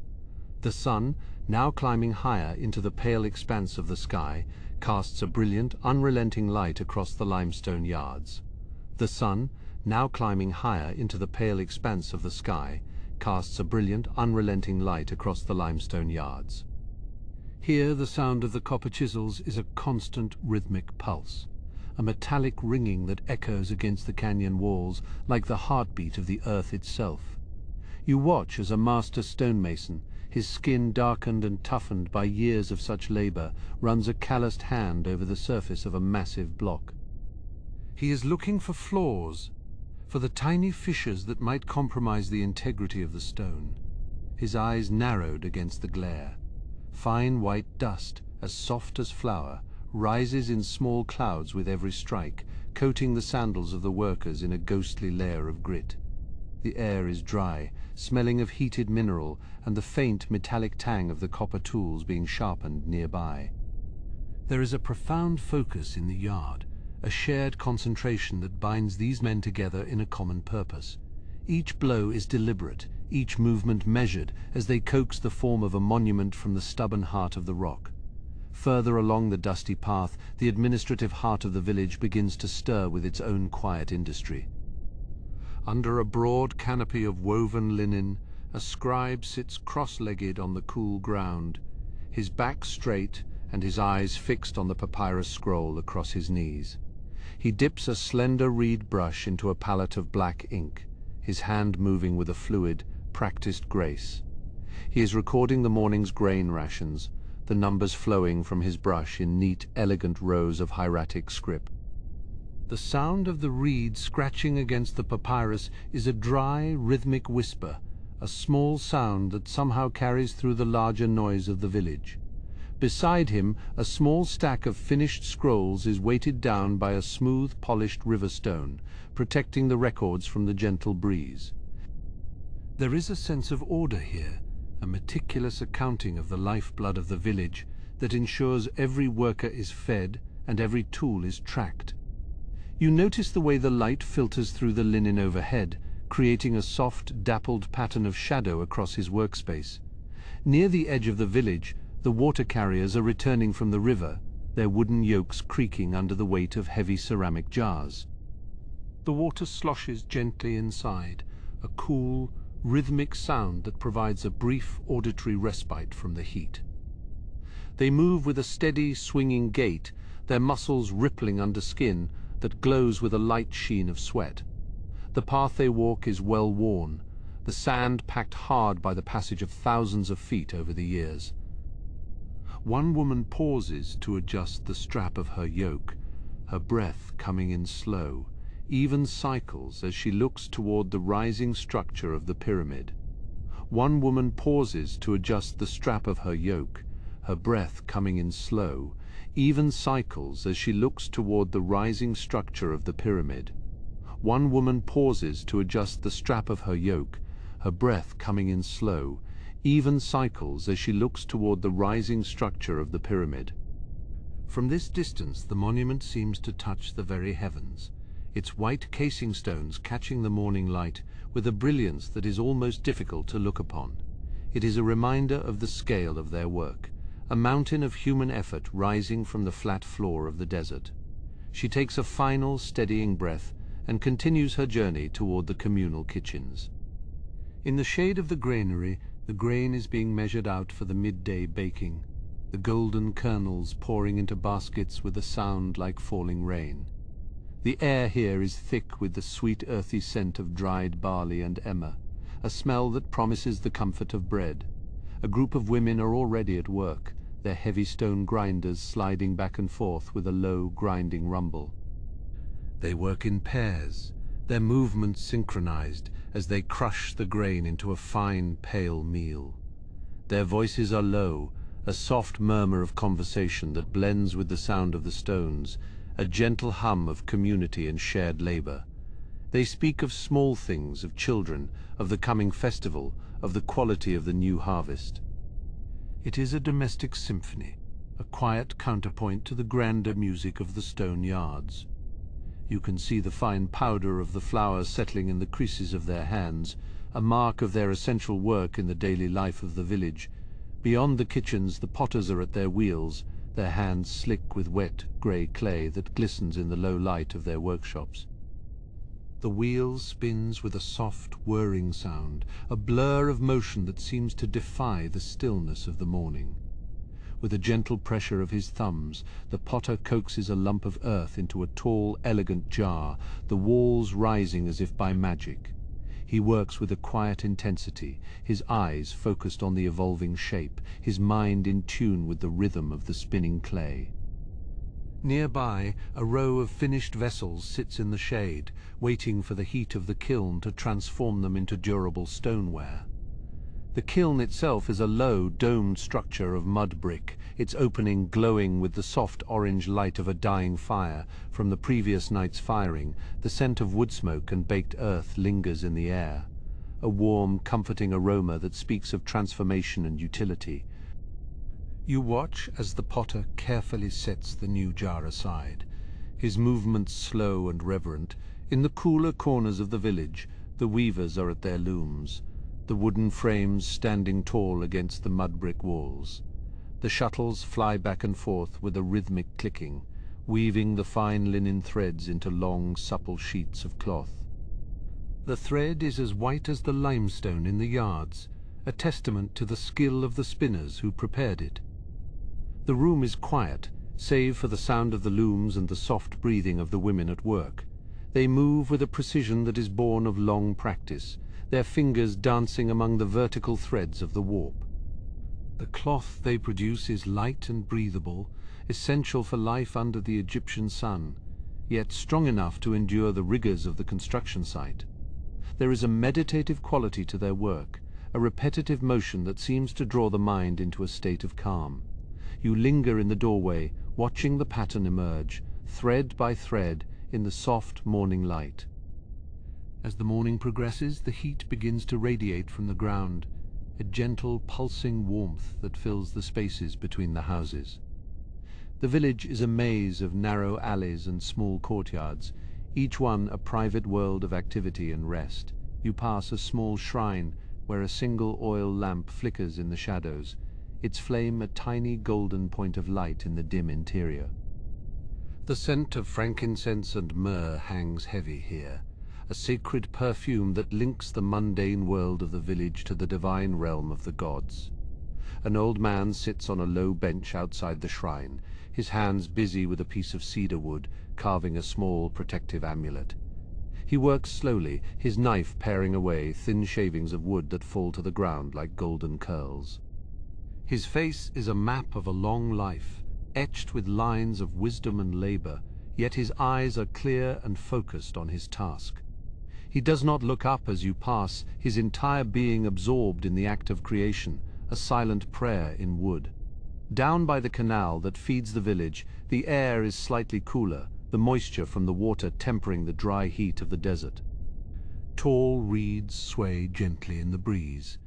The sun, now climbing higher into the pale expanse of the sky, casts a brilliant, unrelenting light across the limestone yards. The sun, now climbing higher into the pale expanse of the sky, casts a brilliant, unrelenting light across the limestone yards. Here the sound of the copper chisels is a constant rhythmic pulse, a metallic ringing that echoes against the canyon walls like the heartbeat of the earth itself. You watch as a master stonemason, his skin darkened and toughened by years of such labor, runs a calloused hand over the surface of a massive block. He is looking for flaws, for the tiny fissures that might compromise the integrity of the stone. His eyes narrowed against the glare. Fine white dust, as soft as flour, rises in small clouds with every strike, coating the sandals of the workers in a ghostly layer of grit. The air is dry, smelling of heated mineral and the faint metallic tang of the copper tools being sharpened nearby. There is a profound focus in the yard, a shared concentration that binds these men together in a common purpose. Each blow is deliberate, each movement measured as they coax the form of a monument from the stubborn heart of the rock. Further along the dusty path, the administrative heart of the village begins to stir with its own quiet industry. Under a broad canopy of woven linen, a scribe sits cross-legged on the cool ground, his back straight and his eyes fixed on the papyrus scroll across his knees. He dips a slender reed brush into a palette of black ink, his hand moving with a fluid, practiced grace. He is recording the morning's grain rations, the numbers flowing from his brush in neat, elegant rows of hieratic script. The sound of the reed scratching against the papyrus is a dry, rhythmic whisper, a small sound that somehow carries through the larger noise of the village. Beside him, a small stack of finished scrolls is weighted down by a smooth, polished river stone, protecting the records from the gentle breeze. There is a sense of order here, a meticulous accounting of the lifeblood of the village that ensures every worker is fed and every tool is tracked. You notice the way the light filters through the linen overhead, creating a soft, dappled pattern of shadow across his workspace. Near the edge of the village, the water carriers are returning from the river, their wooden yokes creaking under the weight of heavy ceramic jars. The water sloshes gently inside, a cool, rhythmic sound that provides a brief auditory respite from the heat. They move with a steady, swinging gait, their muscles rippling under skin that glows with a light sheen of sweat. The path they walk is well worn, the sand packed hard by the passage of thousands of feet over the years. One woman pauses to adjust the strap of her yoke, her breath coming in slow, even cycles as she looks toward the rising structure of the pyramid. One woman pauses to adjust the strap of her yoke, her breath coming in slow, even cycles as she looks toward the rising structure of the pyramid. One woman pauses to adjust the strap of her yoke, her breath coming in slow, even cycles as she looks toward the rising structure of the pyramid. From this distance, the monument seems to touch the very heavens, its white casing stones catching the morning light with a brilliance that is almost difficult to look upon. It is a reminder of the scale of their work, a mountain of human effort rising from the flat floor of the desert. She takes a final, steadying breath and continues her journey toward the communal kitchens. In the shade of the granary, the grain is being measured out for the midday baking, the golden kernels pouring into baskets with a sound like falling rain. The air here is thick with the sweet earthy scent of dried barley and emmer, a smell that promises the comfort of bread. A group of women are already at work, their heavy stone grinders sliding back and forth with a low, grinding rumble. They work in pairs, their movements synchronized as they crush the grain into a fine, pale meal. Their voices are low, a soft murmur of conversation that blends with the sound of the stones, a gentle hum of community and shared labor. They speak of small things, of children, of the coming festival, of the quality of the new harvest. It is a domestic symphony, a quiet counterpoint to the grander music of the stone yards. You can see the fine powder of the flour settling in the creases of their hands, a mark of their essential work in the daily life of the village. Beyond the kitchens, the potters are at their wheels, their hands slick with wet, grey clay that glistens in the low light of their workshops. The wheel spins with a soft, whirring sound, a blur of motion that seems to defy the stillness of the morning. With a gentle pressure of his thumbs, the potter coaxes a lump of earth into a tall, elegant jar, the walls rising as if by magic. He works with a quiet intensity, his eyes focused on the evolving shape, his mind in tune with the rhythm of the spinning clay. Nearby, a row of finished vessels sits in the shade, waiting for the heat of the kiln to transform them into durable stoneware. The kiln itself is a low, domed structure of mud brick, its opening glowing with the soft orange light of a dying fire. From the previous night's firing, the scent of wood smoke and baked earth lingers in the air, a warm, comforting aroma that speaks of transformation and utility. You watch as the potter carefully sets the new jar aside, his movements slow and reverent. In the cooler corners of the village, the weavers are at their looms, the wooden frames standing tall against the mud brick walls. The shuttles fly back and forth with a rhythmic clicking, weaving the fine linen threads into long, supple sheets of cloth. The thread is as white as the limestone in the yards, a testament to the skill of the spinners who prepared it. The room is quiet, save for the sound of the looms and the soft breathing of the women at work. They move with a precision that is born of long practice, their fingers dancing among the vertical threads of the warp. The cloth they produce is light and breathable, essential for life under the Egyptian sun, yet strong enough to endure the rigors of the construction site. There is a meditative quality to their work, a repetitive motion that seems to draw the mind into a state of calm. You linger in the doorway, watching the pattern emerge, thread by thread, in the soft morning light. As the morning progresses, the heat begins to radiate from the ground, a gentle, pulsing warmth that fills the spaces between the houses. The village is a maze of narrow alleys and small courtyards, each one a private world of activity and rest. You pass a small shrine where a single oil lamp flickers in the shadows, its flame a tiny golden point of light in the dim interior. The scent of frankincense and myrrh hangs heavy here, a sacred perfume that links the mundane world of the village to the divine realm of the gods. An old man sits on a low bench outside the shrine, his hands busy with a piece of cedar wood, carving a small protective amulet. He works slowly, his knife paring away thin shavings of wood that fall to the ground like golden curls. His face is a map of a long life, etched with lines of wisdom and labor, yet his eyes are clear and focused on his task. He does not look up as you pass, his entire being absorbed in the act of creation, a silent prayer in wood. Down by the canal that feeds the village, the air is slightly cooler, the moisture from the water tempering the dry heat of the desert. Tall reeds sway gently in the breeze,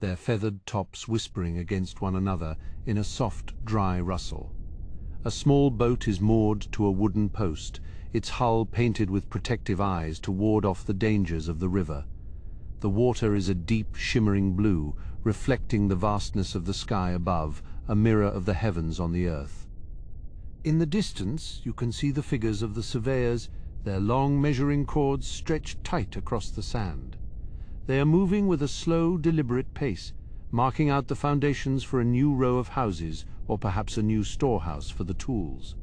their feathered tops whispering against one another in a soft, dry rustle. A small boat is moored to a wooden post, its hull painted with protective eyes to ward off the dangers of the river. The water is a deep, shimmering blue, reflecting the vastness of the sky above, a mirror of the heavens on the earth. In the distance, you can see the figures of the surveyors, their long measuring cords stretched tight across the sand. They are moving with a slow, deliberate pace, marking out the foundations for a new row of houses, or perhaps a new storehouse for the tools.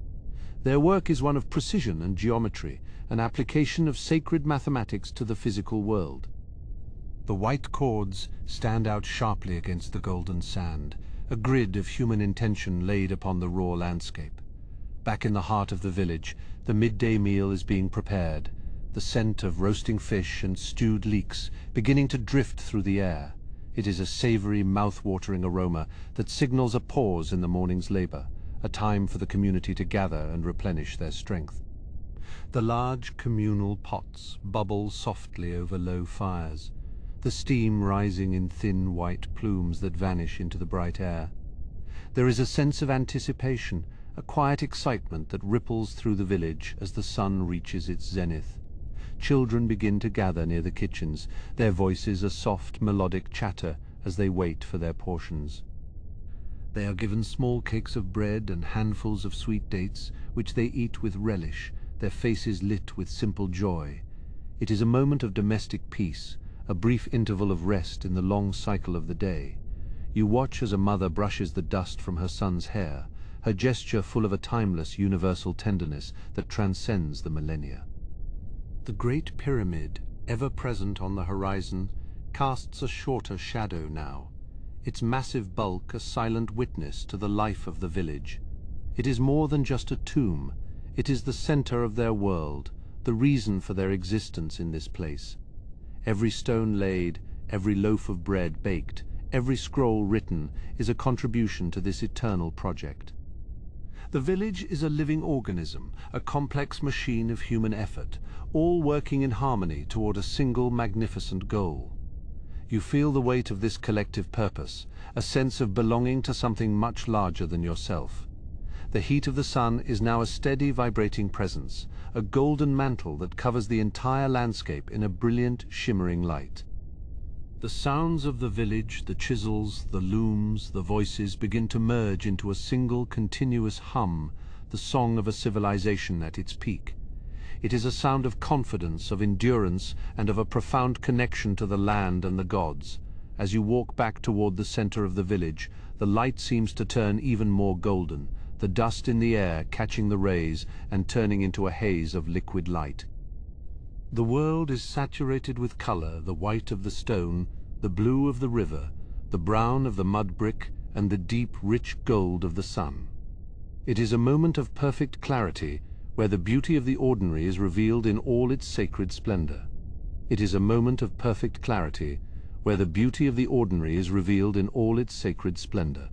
Their work is one of precision and geometry, an application of sacred mathematics to the physical world. The white cords stand out sharply against the golden sand, a grid of human intention laid upon the raw landscape. Back in the heart of the village, the midday meal is being prepared, the scent of roasting fish and stewed leeks beginning to drift through the air. It is a savory, mouth-watering aroma that signals a pause in the morning's labor, a time for the community to gather and replenish their strength. The large communal pots bubble softly over low fires, the steam rising in thin white plumes that vanish into the bright air. There is a sense of anticipation, a quiet excitement that ripples through the village as the sun reaches its zenith. Children begin to gather near the kitchens, their voices a soft, melodic chatter as they wait for their portions. They are given small cakes of bread and handfuls of sweet dates, which they eat with relish, their faces lit with simple joy. It is a moment of domestic peace, a brief interval of rest in the long cycle of the day. You watch as a mother brushes the dust from her son's hair, her gesture full of a timeless, universal tenderness that transcends the millennia. The Great Pyramid, ever present on the horizon, casts a shorter shadow now, its massive bulk a silent witness to the life of the village. It is more than just a tomb. It is the center of their world, the reason for their existence in this place. Every stone laid, every loaf of bread baked, every scroll written is a contribution to this eternal project. The village is a living organism, a complex machine of human effort, all working in harmony toward a single magnificent goal. You feel the weight of this collective purpose, a sense of belonging to something much larger than yourself. The heat of the sun is now a steady, vibrating presence, a golden mantle that covers the entire landscape in a brilliant, shimmering light. The sounds of the village, the chisels, the looms, the voices begin to merge into a single, continuous hum, the song of a civilization at its peak. It is a sound of confidence, of endurance, and of a profound connection to the land and the gods. As you walk back toward the center of the village, the light seems to turn even more golden, the dust in the air catching the rays and turning into a haze of liquid light. The world is saturated with color, the white of the stone, the blue of the river, the brown of the mud brick, and the deep, rich gold of the sun. It is a moment of perfect clarity, where the beauty of the ordinary is revealed in all its sacred splendor. It is a moment of perfect clarity, where the beauty of the ordinary is revealed in all its sacred splendor.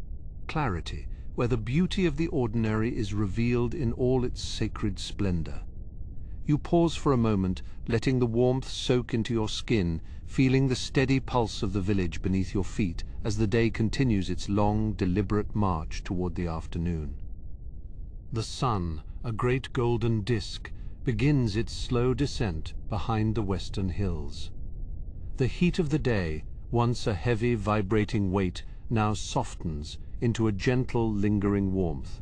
Clarity, where the beauty of the ordinary is revealed in all its sacred splendor. You pause for a moment, letting the warmth soak into your skin, feeling the steady pulse of the village beneath your feet as the day continues its long, deliberate march toward the afternoon. The sun, a great golden disk, begins its slow descent behind the western hills. The heat of the day, once a heavy, vibrating weight, now softens into a gentle, lingering warmth.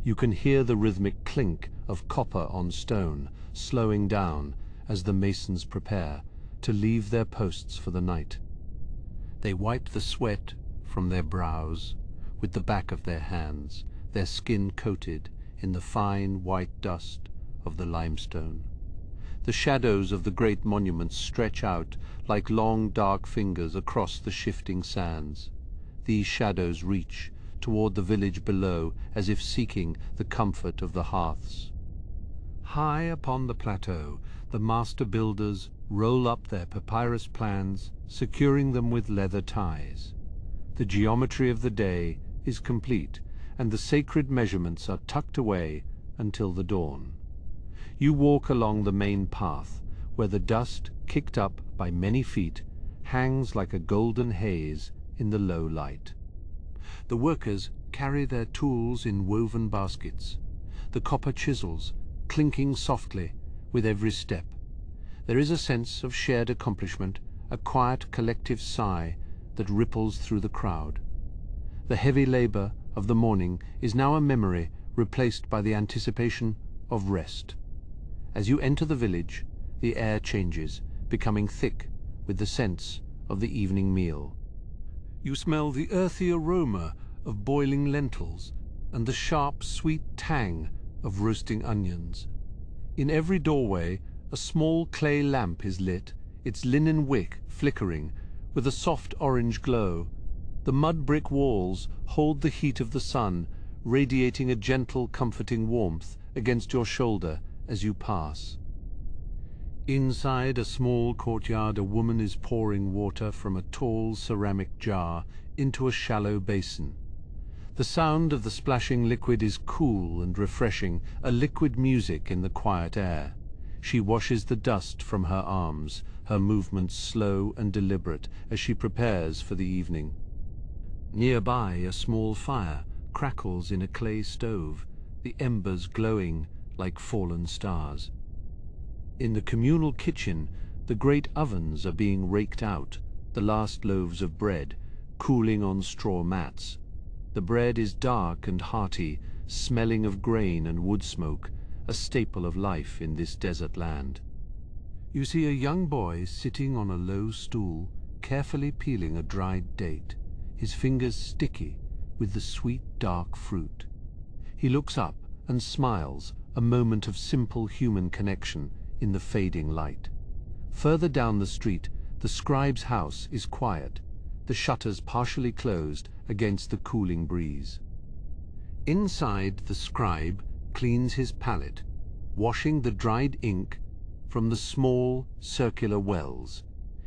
You can hear the rhythmic clink of copper on stone, slowing down as the masons prepare to leave their posts for the night. They wipe the sweat from their brows with the back of their hands, their skin coated in the fine white dust of the limestone. The shadows of the great monuments stretch out like long dark fingers across the shifting sands. These shadows reach toward the village below as if seeking the comfort of the hearths. High upon the plateau, the master builders roll up their papyrus plans, securing them with leather ties. The geometry of the day is complete, and the sacred measurements are tucked away until the dawn. You walk along the main path, where the dust, kicked up by many feet, hangs like a golden haze in the low light. The workers carry their tools in woven baskets, the copper chisels clinking softly with every step. There is a sense of shared accomplishment, a quiet collective sigh that ripples through the crowd. The heavy labor of the morning is now a memory replaced by the anticipation of rest. As you enter the village, the air changes, becoming thick with the sense of the evening meal. You smell the earthy aroma of boiling lentils and the sharp, sweet tang of roasting onions. In every doorway, a small clay lamp is lit, its linen wick flickering with a soft orange glow. The mud brick walls hold the heat of the sun, radiating a gentle, comforting warmth against your shoulder as you pass. Inside a small courtyard, a woman is pouring water from a tall ceramic jar into a shallow basin. The sound of the splashing liquid is cool and refreshing, a liquid music in the quiet air. She washes the dust from her arms, her movements slow and deliberate as she prepares for the evening. Nearby, a small fire crackles in a clay stove, the embers glowing like fallen stars. In the communal kitchen, the great ovens are being raked out, the last loaves of bread cooling on straw mats. The bread is dark and hearty, smelling of grain and wood smoke, a staple of life in this desert land. You see a young boy sitting on a low stool, carefully peeling a dried date, his fingers sticky with the sweet dark fruit. He looks up and smiles, a moment of simple human connection in the fading light. Further down the street, the scribe's house is quiet, the shutters partially closed against the cooling breeze. Inside, the scribe cleans his palette, washing the dried ink from the small circular wells.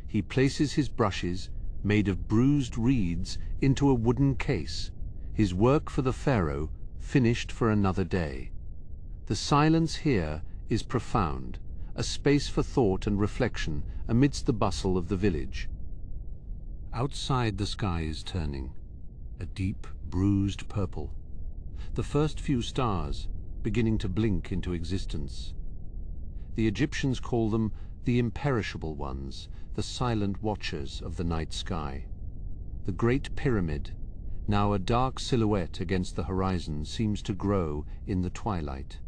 He places his brushes, made of bruised reeds, into a wooden case, his work for the pharaoh finished for another day. The silence here is profound, a space for thought and reflection amidst the bustle of the village. Outside, the sky is turning, a deep, bruised purple. The first few stars beginning to blink into existence. The Egyptians call them the imperishable ones, the silent watchers of the night sky. The Great Pyramid, now a dark silhouette against the horizon, seems to grow in the twilight.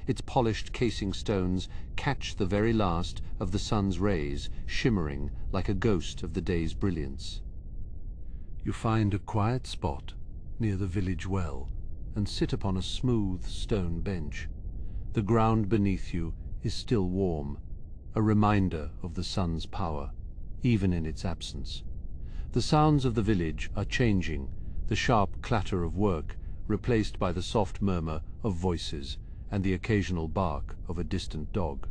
Its polished casing stones catch the very last of the sun's rays, shimmering like a ghost of the day's brilliance. You find a quiet spot near the village well and sit upon a smooth stone bench. The ground beneath you is still warm, a reminder of the sun's power, even in its absence. The sounds of the village are changing, the sharp clatter of work replaced by the soft murmur of voices and the occasional bark of a distant dog.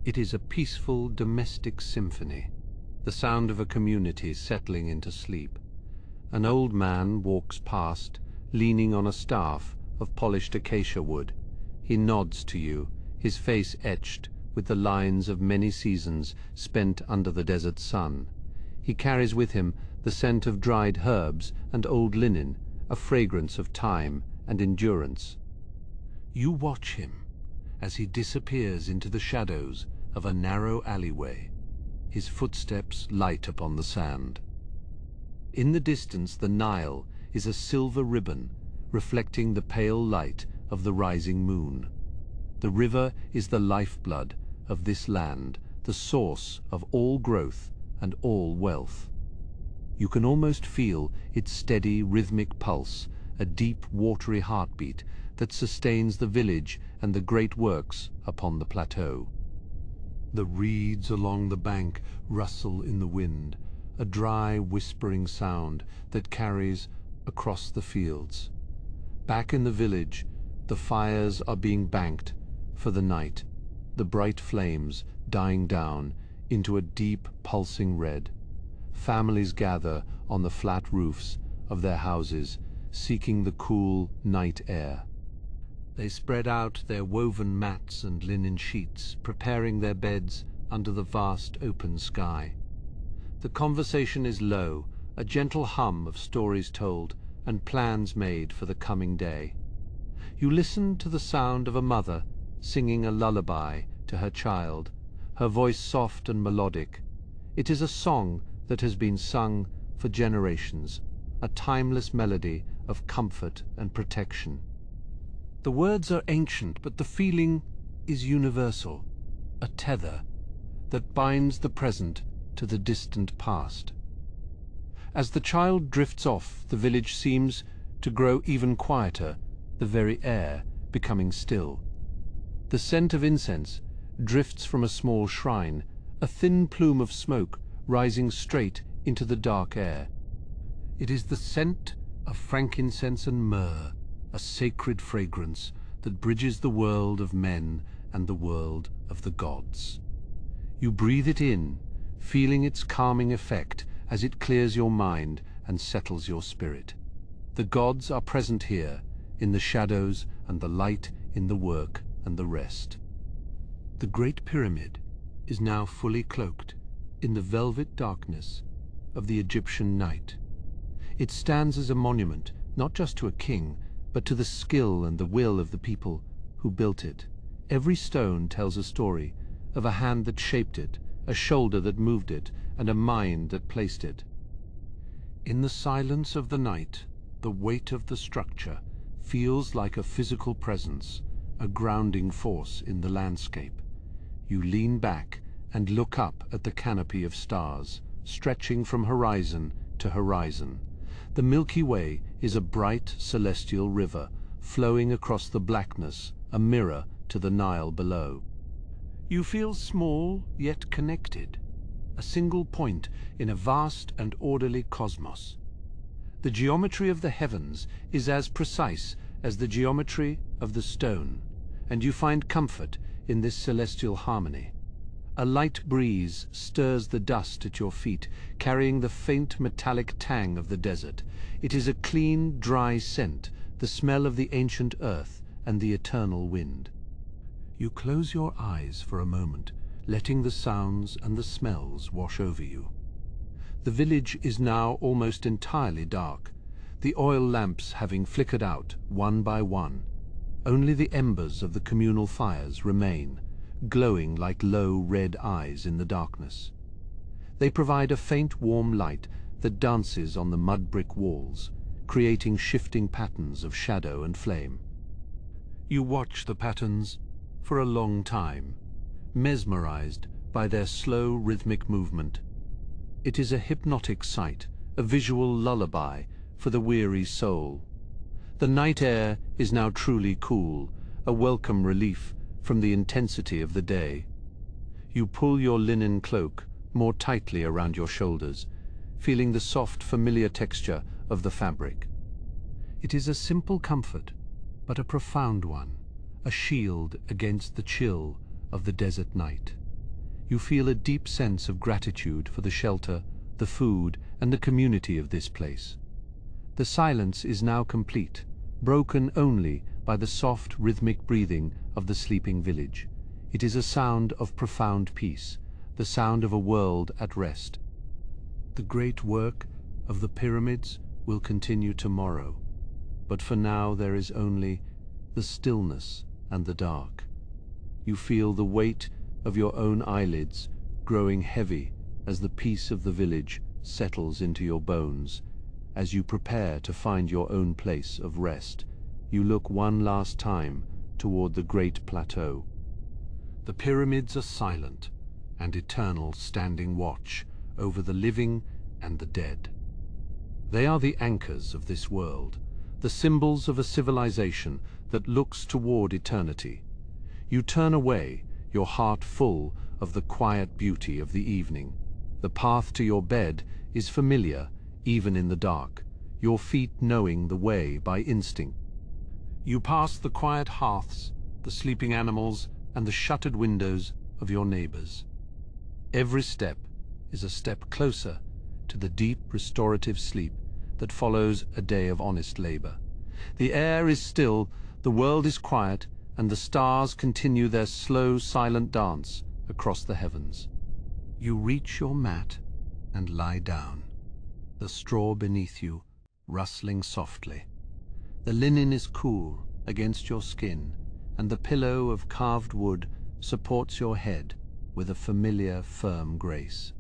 It is a peaceful domestic symphony, the sound of a community settling into sleep. An old man walks past, leaning on a staff of polished acacia wood. He nods to you, his face etched with the lines of many seasons spent under the desert sun. He carries with him the scent of dried herbs and old linen, a fragrance of time and endurance. You watch him as he disappears into the shadows of a narrow alleyway, his footsteps light upon the sand. In the distance, the Nile is a silver ribbon, reflecting the pale light of the rising moon. The river is the lifeblood of this land, the source of all growth and all wealth. You can almost feel its steady, rhythmic pulse, a deep, watery heartbeat that sustains the village and the great works upon the plateau. The reeds along the bank rustle in the wind, a dry whispering sound that carries across the fields. Back in the village, the fires are being banked for the night, the bright flames dying down into a deep pulsing red. Families gather on the flat roofs of their houses, seeking the cool night air. They spread out their woven mats and linen sheets, preparing their beds under the vast open sky. The conversation is low, a gentle hum of stories told and plans made for the coming day. You listen to the sound of a mother singing a lullaby to her child, her voice soft and melodic. It is a song that has been sung for generations, a timeless melody of comfort and protection. The words are ancient, but the feeling is universal, a tether that binds the present to the distant past. As the child drifts off, the village seems to grow even quieter, the very air becoming still. The scent of incense drifts from a small shrine, a thin plume of smoke rising straight into the dark air. It is the scent of frankincense and myrrh, a sacred fragrance that bridges the world of men and the world of the gods. You breathe it in, feeling its calming effect as it clears your mind and settles your spirit. The gods are present here, in the shadows and the light, in the work and the rest. The Great Pyramid is now fully cloaked in the velvet darkness of the Egyptian night. It stands as a monument not just to a king, but to the skill and the will of the people who built it. Every stone tells a story of a hand that shaped it, a shoulder that moved it, and a mind that placed it. In the silence of the night, the weight of the structure feels like a physical presence, a grounding force in the landscape. You lean back and look up at the canopy of stars, stretching from horizon to horizon. The Milky Way is a bright celestial river, flowing across the blackness, a mirror to the Nile below. You feel small yet connected, a single point in a vast and orderly cosmos. The geometry of the heavens is as precise as the geometry of the stone, and you find comfort in this celestial harmony. A light breeze stirs the dust at your feet, carrying the faint metallic tang of the desert. It is a clean, dry scent, the smell of the ancient earth and the eternal wind. You close your eyes for a moment, letting the sounds and the smells wash over you. The village is now almost entirely dark, the oil lamps having flickered out one by one. Only the embers of the communal fires remain, glowing like low red eyes in the darkness. They provide a faint warm light that dances on the mud brick walls, creating shifting patterns of shadow and flame. You watch the patterns for a long time, mesmerized by their slow rhythmic movement. It is a hypnotic sight, a visual lullaby for the weary soul. The night air is now truly cool, a welcome relief from the intensity of the day. You pull your linen cloak more tightly around your shoulders, feeling the soft, familiar texture of the fabric. It is a simple comfort, but a profound one, a shield against the chill of the desert night. You feel a deep sense of gratitude for the shelter, the food, and the community of this place. The silence is now complete, broken only by the soft, rhythmic breathing of the sleeping village. It is a sound of profound peace, the sound of a world at rest. The great work of the pyramids will continue tomorrow, but for now there is only the stillness and the dark. You feel the weight of your own eyelids growing heavy as the peace of the village settles into your bones. As you prepare to find your own place of rest, you look one last time toward the great plateau. The pyramids are silent and eternal, standing watch over the living and the dead. They are the anchors of this world, the symbols of a civilization that looks toward eternity. You turn away, your heart full of the quiet beauty of the evening. The path to your bed is familiar, even in the dark, your feet knowing the way by instinct. You pass the quiet hearths, the sleeping animals, and the shuttered windows of your neighbors. Every step is a step closer to the deep restorative sleep that follows a day of honest labor. The air is still, the world is quiet, and the stars continue their slow, silent dance across the heavens. You reach your mat and lie down, the straw beneath you rustling softly. The linen is cool against your skin, and the pillow of carved wood supports your head with a familiar, firm grace.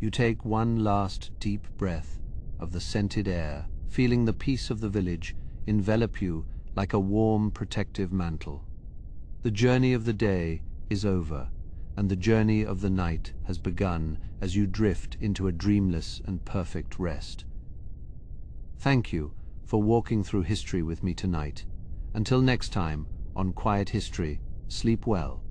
You take one last deep breath of the scented air, feeling the peace of the village envelop you like a warm, protective mantle. The journey of the day is over, and the journey of the night has begun as you drift into a dreamless and perfect rest. Thank you for walking through history with me tonight. Until next time, on Quiet History, sleep well.